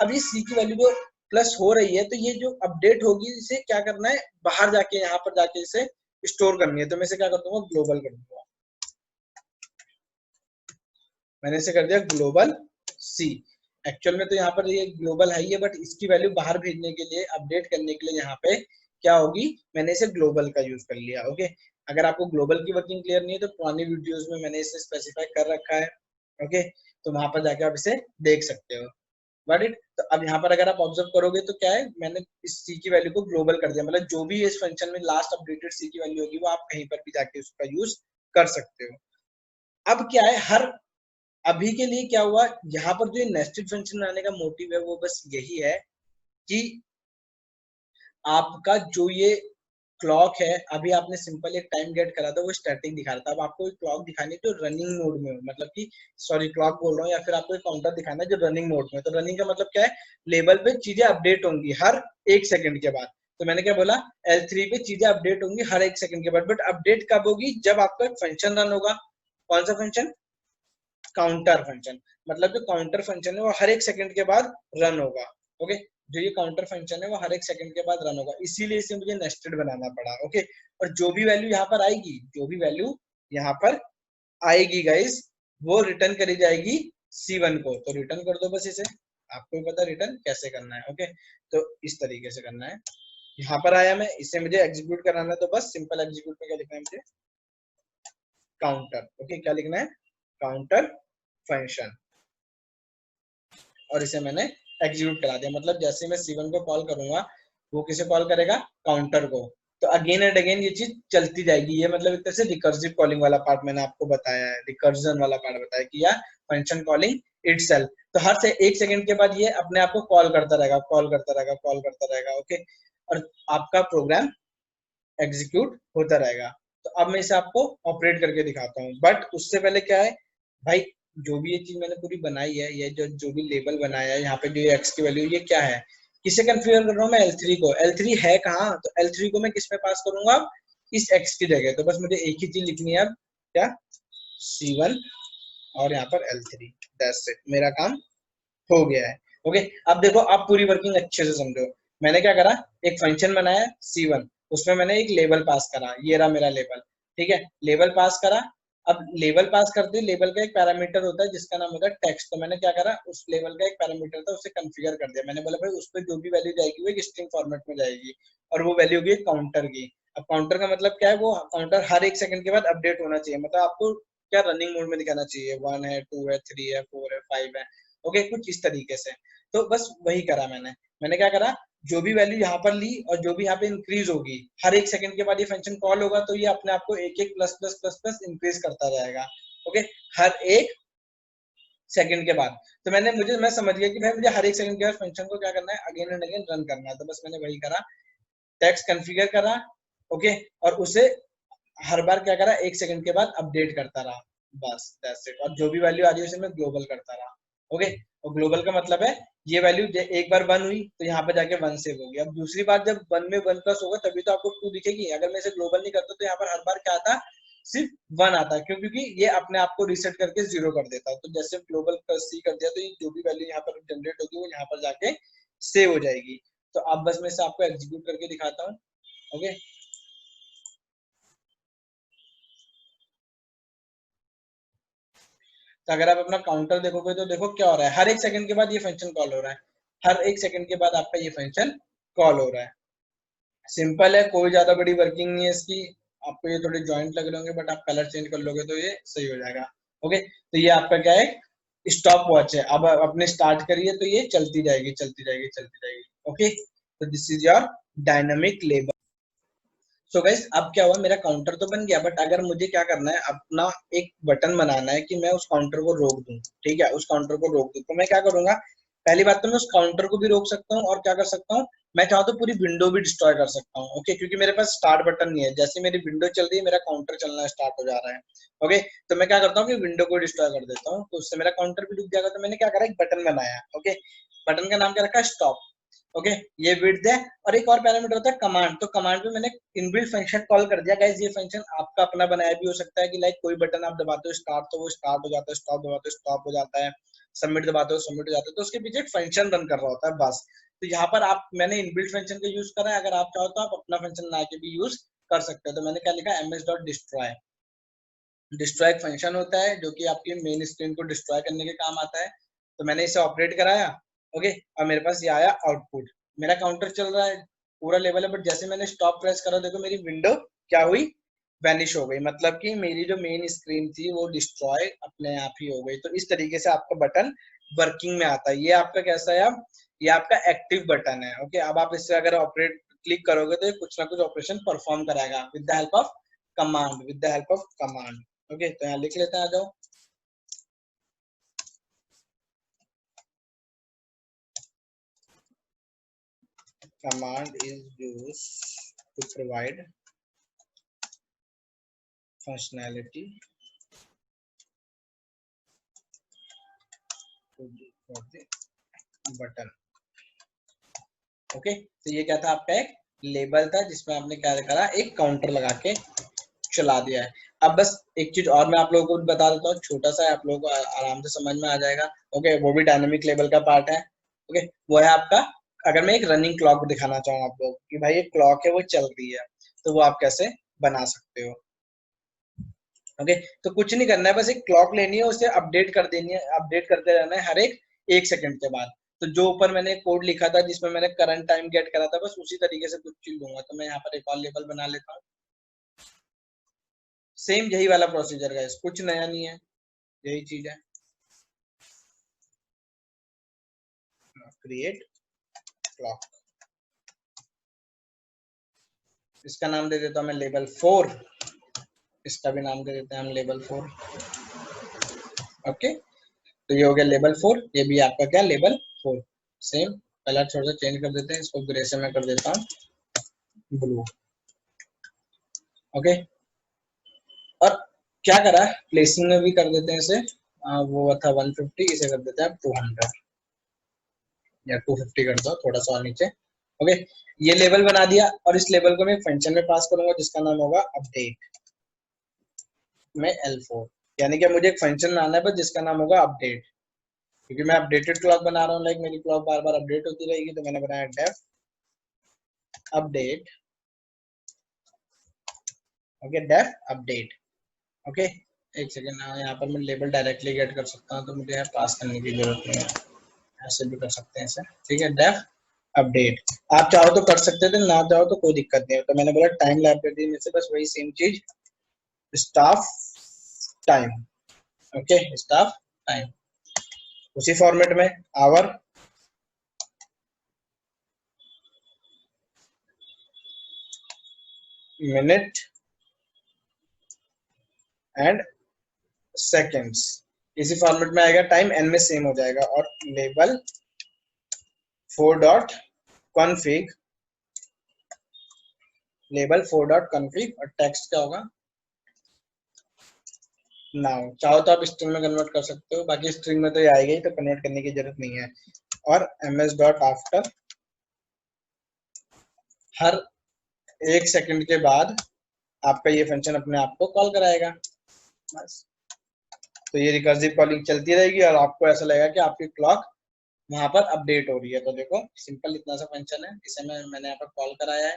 अब ये सी की वैल्यू जो प्लस हो रही है, तो ये जो अपडेट होगी इसे क्या करना है, बाहर जाके यहाँ पर जाके इसे स्टोर करनी है। तो मैं इसे क्या कर दूंगा, ग्लोबल कर दूंगा। मैंने इसे कर दिया ग्लोबल सी। एक्चुअल में तो यहाँ पर ये ग्लोबल है ही है, बट इसकी वैल्यू बाहर भेजने के लिए, अपडेट करने के लिए यहाँ पे क्या होगी, मैंने इसे ग्लोबल का यूज कर लिया। ओके, अगर आपको ग्लोबल की वर्किंग क्लियर नहीं है तो पुरानी वीडियोस में मैंने इसे स्पेसिफाई कर रखा है। ओके, तो वहां पर जाके आप इसे देख सकते हो। बट इट, तो अब यहाँ पर अगर आप ऑब्जर्व करोगे तो क्या है, मैंने इस सी की वैल्यू को ग्लोबल कर दिया। मतलब जो भी इस फंक्शन में लास्ट अपडेटेड सी की वैल्यू होगी वो आप कहीं पर भी जाके उसका यूज कर सकते हो। अब क्या है, हर अभी के लिए क्या हुआ, यहाँ पर जो नेस्टेड फंक्शन बनाने का मोटिव है वो बस यही है कि आपका जो ये क्लॉक है, अभी आपने सिंपल एक टाइम गेट करा था, वो स्टैटिक दिखा रहा था। अब आपको एक क्लॉक दिखानी है जो रनिंग मोड में हो, मतलब कि, सॉरी क्लॉक बोल रहा हूँ, या फिर आपको एक काउंटर दिखाना है जो रनिंग मोड में। तो रनिंग का मतलब क्या है, लेवल पे चीजें अपडेट होंगी हर 1 सेकंड के बाद। तो मैंने क्या बोला, L3 पे चीजें अपडेट होंगी हर एक सेकंड के बाद, बट अपडेट कब होगी, जब आपका एक फंक्शन रन होगा। कौन सा फंक्शन, काउंटर फंक्शन, मतलब जो काउंटर फंक्शन है वो हर एक सेकंड के बाद रन होगा। ओके, जो ये काउंटर फंक्शन है वो हर एक सेकंड के बाद रन होगा, इसीलिए इसे मुझे नेस्टेड बनाना पड़ा। ओके, और जो भी वैल्यू यहाँ पर आएगी, जो भी वैल्यू यहाँ पर आएगी गाइस, वो रिटर्न करी जाएगी C1 को। तो रिटर्न कर दो बस इसे, आपको भी पता रिटर्न कैसे करना है। ओके, तो इस तरीके से करना है। यहाँ पर आया मैं, इसे मुझे एग्जीक्यूट कराना है, तो बस सिंपल एग्जीक्यूट में क्या लिखना है मुझे, काउंटर। ओके, क्या लिखना है, काउंटर फंक्शन, और इसे मैंने एग्जीक्यूट करा दिया। मतलब जैसे मैं C1 को कॉल करूंगा, वो किसे कॉल करेगा, काउंटर को। तो अगेन एंड अगेन ये चीज चलती जाएगी। ये मतलब एक तरह से रिकर्सिव कॉलिंग वाला पार्ट मैंने आपको बताया है, रिकर्जन वाला पार्ट बताया कि यार फंक्शन कॉलिंग इटसेल्फ। तो हर से एक सेकंड के बाद ये अपने आप को कॉल करता रहेगा, कॉल करता रहेगा, कॉल करता रहेगा। ओके, और आपका प्रोग्राम एग्जीक्यूट होता रहेगा। तो अब मैं इसे आपको ऑपरेट करके दिखाता हूँ, बट उससे पहले क्या है भाई, जो भी ये चीज मैंने पूरी बनाई है, ये जो भी लेबल बनाया है, यहाँ पे जो एक्स की वैल्यू, ये क्या है, किसे कन्फिगर कर रहा हूँ मैं, L3 को। L3 है कहाँ, तो L3 को मैं किस में पास करूंगा, इस x की जगह। तो बस मुझे एक ही चीज लिखनी है अब, क्या, C1 और यहाँ पर L3, दैट्स इट, मेरा काम हो गया है। ओके, अब देखो, आप पूरी वर्किंग अच्छे से समझो। मैंने क्या करा, एक फंक्शन बनाया C1, उसमें मैंने एक लेबल पास करा, ये रहा मेरा लेबल। ठीक है, लेबल पास करा। अब लेबल पास करते ही लेबल का एक पैरामीटर होता है जिसका नाम होता है टेक्स्ट। तो मैंने क्या करा, उस लेबल का एक पैरामीटर था उसे कॉन्फ़िगर कर दिया। मैंने बोला भाई उस पर जो भी वैल्यू जाएगी वो एक स्ट्रिंग फॉर्मेट में जाएगी, और वो वैल्यू होगी काउंटर की। अब काउंटर का मतलब क्या है, वो काउंटर हर एक सेकंड के बाद अपडेट होना चाहिए। मतलब आपको क्या रनिंग मोड में दिखाना चाहिए, 1 है, 2 है, 3 है, 4 है, 5 है। ओके, कुछ इस तरीके से। तो बस वही करा मैंने क्या करा, जो भी वैल्यू यहाँ पर ली और जो भी यहाँ पे इंक्रीज होगी, हर एक सेकंड के बाद ये फंक्शन कॉल होगा, तो ये अपने आप को एक एक plus plus plus plus increase करता जाएगा। ओके, हर एक सेकंड के बाद। तो मैं समझ गया कि भाई मुझे हर एक सेकंड के बाद फंक्शन को क्या करना है, अगेन एंड अगेन रन करना है। तो बस मैंने वही करा, टेक्स्ट कॉन्फ़िगर करा। ओके, और उसे हर बार क्या करा, एक सेकंड के बाद अपडेट करता रहा, बस दैट्स इट। और जो भी वैल्यू आ रही है उसे मैं ग्लोबल करता रहा। ओके, और ग्लोबल का मतलब है ये वैल्यू एक बार 1 हुई तो यहाँ पे जाके 1 सेव होगी। अब दूसरी बार जब 1 में 1 प्लस होगा तभी तो आपको 2 दिखेगी। अगर मैं इसे ग्लोबल नहीं करता तो यहाँ पर हर बार क्या आता, सिर्फ 1 आता। क्यों, क्योंकि ये अपने आप को रीसेट करके 0 कर देता। तो जैसे ग्लोबल C कर दिया तो ये जो भी वैल्यू यहाँ पर जनरेट होगी वो यहाँ पर जाके सेव हो जाएगी। तो अब बस मैं इसे आपको एग्जीक्यूट करके दिखाता हूँ। ओके, तो अगर आप अपना काउंटर देखोगे तो देखो क्या हो रहा है, हर एक सेकंड के बाद ये फंक्शन कॉल हो रहा है, हर एक सेकंड के बाद आपका ये फंक्शन कॉल हो रहा है। सिंपल है, कोई ज्यादा बड़ी वर्किंग नहीं है इसकी। आपको ये थोड़े जॉइंट लग रहे होंगे, बट आप कलर चेंज कर लोगे तो ये सही हो जाएगा। ओके, तो ये आपका क्या है, स्टॉप वॉच है। अब अपने स्टार्ट करिए तो ये चलती जाएगी, चलती जाएगी, चलती जाएगी। ओके, तो this is your dynamic label. So guys, अब क्या हुआ, मेरा काउंटर तो बन गया, बट अगर मुझे क्या करना है, अपना एक बटन बनाना है कि मैं उस काउंटर को रोक दूं। ठीक है, उस काउंटर को रोक दूं, तो मैं क्या करूंगा, पहली बात तो मैं उस काउंटर को भी रोक सकता हूँ, और क्या कर सकता हूँ, मैं चाहूँ तो पूरी विंडो भी डिस्ट्रॉय कर सकता हूँ। ओके, क्योंकि मेरे पास स्टार्ट बटन नहीं है, जैसे मेरी विंडो चल रही है मेरा काउंटर चलना स्टार्ट हो जा रहा है। ओके, तो मैं क्या करता हूँ कि विंडो को डिस्ट्रॉय कर देता हूँ, तो उससे मेरा काउंटर भी रुक जाएगा। तो मैंने क्या करा, एक बटन बनाया। ओके, बटन का नाम क्या रखा, स्टॉप। ओके, ये विड्थ है। और एक और पैरामीटर होता है कमांड। तो कमांड में मैंने इनबिल्ट फंक्शन कॉल कर दिया। गाइस, ये फंक्शन आपका अपना बनाया भी हो सकता है कि लाइक कोई बटन आप दबाते हो स्टार्ट तो वो स्टार्ट हो जाता है, स्टॉप दबाते हो स्टॉप हो जाता है, सबमिट दबाते हो सबमिट हो जाता है। तो उसके पीछे एक फंक्शन रन कर रहा होता है बस। तो यहाँ पर मैंने इनबिल्ट फंक्शन का यूज करा है। अगर आप चाहो तो आप अपना फंक्शन बना के भी यूज कर सकते हो। तो मैंने क्या लिखा, ms.destroy। डिस्ट्रॉय एक फंक्शन होता है जो कि आपकी मेन स्क्रीन को डिस्ट्रॉय करने के काम आता है। तो मैंने इसे ऑपरेट कराया। ओके, और मेरे पास ये आया आउटपुट, मेरा काउंटर चल रहा है, पूरा लेवल है, बट जैसे मैंने स्टॉप प्रेस करा, देखो मेरी विंडो क्या हुई, वैनिश हो गई। मतलब कि मेरी जो मेन स्क्रीन थी वो डिस्ट्रॉय अपने आप ही हो गई। तो इस तरीके से आपका बटन वर्किंग में आता है। ये आपका कैसा है, अब ये आपका एक्टिव बटन है। ओके, अब आप इससे अगर ऑपरेट क्लिक करोगे तो ये कुछ ना कुछ ऑपरेशन परफॉर्म कराएगा with the help of command, with the help of command. Okay, तो यहाँ लिख लेते हैं, आ जाओ। Command is used to provide functionality for the button. Okay, तो ये क्या था आपका एक लेबल था जिसमें आपने क्या करा, एक काउंटर लगा के चला दिया है। अब बस एक चीज और मैं आप लोगों को बता देता हूँ, छोटा सा है, आप लोगों को आराम से समझ में आ जाएगा। ओके, वो भी डायनेमिक लेबल का पार्ट है। ओके, वो है आपका, अगर मैं एक रनिंग क्लॉक दिखाना चाहूँ आप लोग कि भाई एक क्लॉक है वो चल रही है, तो वो आप कैसे बना सकते हो। ओके, तो कुछ नहीं करना है, बस एक क्लॉक लेनी है, उसे अपडेट कर देनी है, अपडेट करते रहना है हर एक सेकंड के बाद। तो जो ऊपर मैंने कोड लिखा था जिसमें मैंने करंट टाइम गेट करा था, बस उसी तरीके से कुछ चीज लूंगा। तो मैं यहाँ पर एक और लेबल बना लेता हूँ, सेम यही वाला प्रोसीजर है, कुछ नया नहीं है, यही चीज है। क्रिएट क्लॉक, इसका नाम दे देता हूँ मैं लेबल 4, इसका भी नाम दे देते हैं हम लेबल 4। ओके, तो ये हो गया लेबल 4, ये भी आपका क्या लेबल 4। सेम कलर थोड़ा सा चेंज कर देते हैं, इसको ग्रे से मैं कर देता हूँ ब्लू। ओके, और क्या करा, प्लेसिंग में भी कर देते हैं इसे, वो था 150, इसे कर देते हैं 200 या 250 कर दो, थोड़ा सा नीचे। ओके, ये लेबल बना दिया, और इस लेबल को मैं फंक्शन में पास करूंगा जिसका नाम होगा अपडेट में L4। यानी कि मुझे एक फंक्शन बनाना है बस जिसका नाम होगा अपडेट, क्योंकि मैं अपडेटेड क्लॉक बना रहा हूँ, लाइक मेरी क्लॉक बार बार अपडेट होती रहेगी, तो मैंने बनाया def update. Okay, def update. Okay, एक सेकेंड, यहाँ पर मैं लेबल डायरेक्टली गेट कर सकता हूँ, तो मुझे यहाँ पास करने की जरूरत नहीं है, ऐसे भी कर सकते हैं इसे। ठीक है, डेफ अपडेट आप चाहो तो कर सकते थे, ना चाहो तो कोई दिक्कत नहीं है। तो मैंने बोला टाइम लाइब्रेरी में से बस वही सेम चीज, staff time. Okay, staff time, उसी फॉर्मेट में आवर, मिनट एंड सेकेंड्स, इसी फॉर्मेट में आएगा, टाइम एन में सेम हो जाएगा। और label 4 dot config, label 4 dot config, और टेक्स्ट क्या होगा, नाउ। चाहो तो आप स्ट्रिंग में कन्वर्ट कर सकते हो, बाकी स्ट्रिंग में तो ये आएगा ही, तो कन्वर्ट करने की जरूरत नहीं है। और ms डॉट आफ्टर, हर एक सेकंड के बाद आपका ये फंक्शन अपने आप को कॉल कराएगा, बस। तो ये रिकर्सिव कॉलिंग चलती रहेगी, और आपको ऐसा लगेगा कि आपकी क्लॉक वहां पर अपडेट हो रही है। तो देखो, सिंपल इतना सा फंक्शन है, इसे मैंने यहाँ पर कॉल कराया है,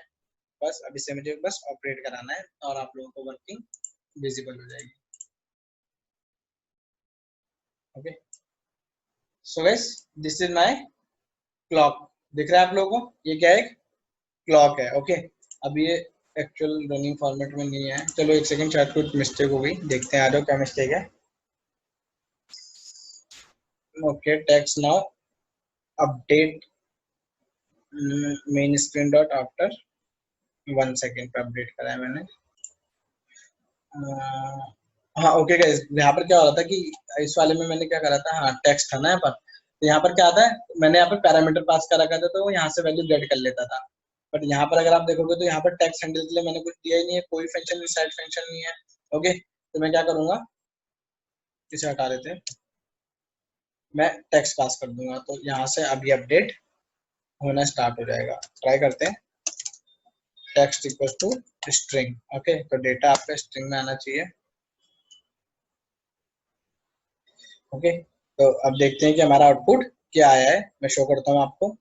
बस अब इसे मुझे बस ऑपरेट कराना है, और आप लोगों को वर्किंग विजिबल हो जाएगी। Okay, so guys, this is my clock, दिख रहा है आप लोगों को, ये क्या है, क्लॉक है। ओके, अब ये एक्चुअल रनिंग फॉर्मेट में नहीं है, चलो एक सेकंड, शायद कुछ मिस्टेक हो गई, देखते हैं आ जाओ क्या मिस्टेक है। Okay, text now update main screen dot after 1 second पे अपडेट करा है मैंने। हाँ, ओके गाइस, यहाँ पर क्या हो रहा था कि इस वाले में मैंने क्या करा था, हाँ टेक्स्ट था ना यहाँ पर, तो यहाँ पर क्या आता है, मैंने यहाँ पर पैरामीटर पास कर रखा था, तो वो यहाँ से वैल्यू गेट कर लेता था। बट यहाँ पर अगर आप देखोगे तो यहाँ पर टेक्स्ट हैंडल के लिए मैंने कुछ दिया ही नहीं है, कोई फंक्शन साइड फंक्शन नहीं है। ओके, तो मैं क्या करूंगा, इसे हटा देते हैं, मैं टेक्स्ट पास कर दूंगा, तो यहाँ से अभी अपडेट होना स्टार्ट हो जाएगा। ट्राई करते हैं, text equal to string. Okay, तो डेटा आपका स्ट्रिंग में आना चाहिए। ओके, तो अब देखते हैं कि हमारा आउटपुट क्या आया है, मैं शो करता हूँ आपको।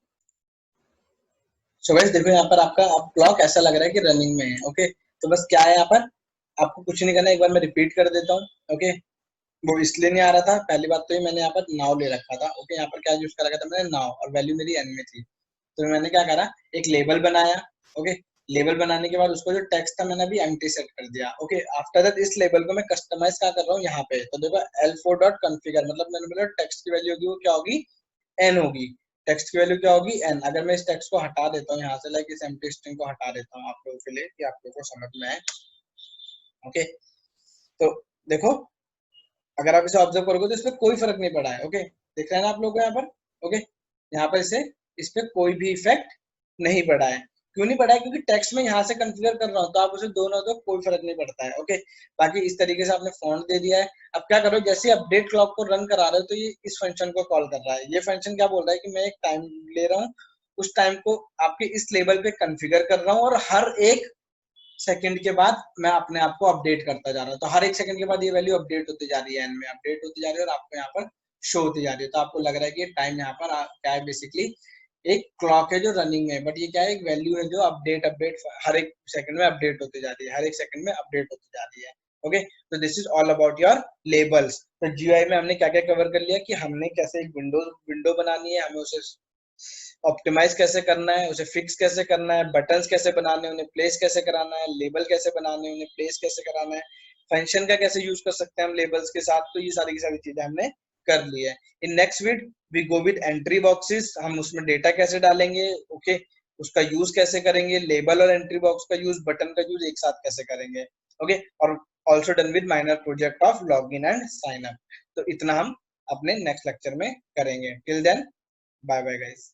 सो गाइस देखो, यहाँ पर आपका अब क्लॉक ऐसा लग रहा है कि रनिंग में है। ओके, तो बस क्या है, यहाँ पर आपको कुछ नहीं करना, एक बार मैं रिपीट कर देता हूँ। ओके, वो इसलिए नहीं आ रहा था, पहली बात तो ये मैंने यहाँ पर नाउ ले रखा था। ओके, यहाँ पर क्या यूज कर रखा था मैंने, नाउ, और वैल्यू मेरी एन में थी, तो मैंने क्या करा, एक लेबल बनाया। ओके, लेबल बनाने के बाद उसको जो टेक्स्ट था मैंने अभी एम्प्टी सेट कर दिया। ओके, आफ्टर दैट इस लेबल को मैं कस्टमाइज क्या कर रहा हूँ यहाँ पे, तो देखो L4 डॉट कॉन्फ़िगर, मतलब मैंने बोला टेक्स्ट की वैल्यू होगी वो क्या होगी, एन होगी। टेक्स्ट की वैल्यू क्या होगी, एन। अगर मैं इस टेक्स्ट को हटा देता हूँ यहाँ से, लाइक इस एम्प्टी स्ट्रिंग को हटा देता हूँ आप लोगों के लिए कि आप लोगों को समझ में आए। ओके, तो देखो, अगर आप इसे ऑब्जर्व करोगे तो इस पर कोई फर्क नहीं पड़ा है। ओके, देख रहे हैं ना आप लोग को यहाँ पर। ओके, यहाँ पर इस पे कोई भी इफेक्ट नहीं पड़ा है। क्यों नहीं पड़ा है, क्योंकि टेक्स्ट में यहाँ से कॉन्फ़िगर कर रहा हूँ, तो आप उसे दोनों दो कोई फर्क नहीं पड़ता है। ओके, बाकी इस तरीके से आपने फॉन्ट दे दिया है। अब क्या करो, जैसे अपडेट क्लॉक को रन करा रहे हो, तो ये इस फंक्शन को कॉल कर रहा है। ये फंक्शन क्या बोल रहा है कि मैं एक टाइम ले रहा हूँ, उस टाइम को आपके इस लेवल पे कॉन्फ़िगर कर रहा हूँ और हर एक सेकंड के बाद मैं अपने आप को अपडेट करता जा रहा हूँ। तो हर एक सेकंड के बाद ये वैल्यू अपडेट होती जा रही है, एन में अपडेट होती जा रही है और आपको यहाँ पर शो होती जा रही है। तो आपको लग रहा है कि टाइम यहाँ पर क्या है, बेसिकली एक क्लॉक है जो रनिंग है, बट ये क्या है, एक वैल्यू है जो अपडेट हर एक सेकंड में अपडेट होती जा रही है, हर एक सेकंड में अपडेट होती जा रही है। ओके, तो this is all about your labels. तो जीयूआई में हमने क्या क्या कवर कर लिया कि हमने कैसे एक विंडो बनानी है, हमें उसे ऑप्टिमाइज कैसे करना है, उसे फिक्स कैसे करना है, बटन्स कैसे बनाने हैं, उन्हें प्लेस कैसे कराना है, लेबल कैसे बनाने हैं, उन्हें प्लेस कैसे कराना है, फंक्शन का कैसे यूज कर सकते हैं हम लेबल्स के साथ। तो ये सारी की सारी चीजें हमने कर ली है। In next week we go with entry boxes, हम उसमें डेटा कैसे डालेंगे, ओके, उसका यूज कैसे करेंगे, लेबल और एंट्री बॉक्स का यूज, बटन का यूज एक साथ कैसे करेंगे, ओके, और also done with minor project of log in and sign up. तो इतना हम अपने नेक्स्ट लेक्चर में करेंगे। Till then, bye bye guys.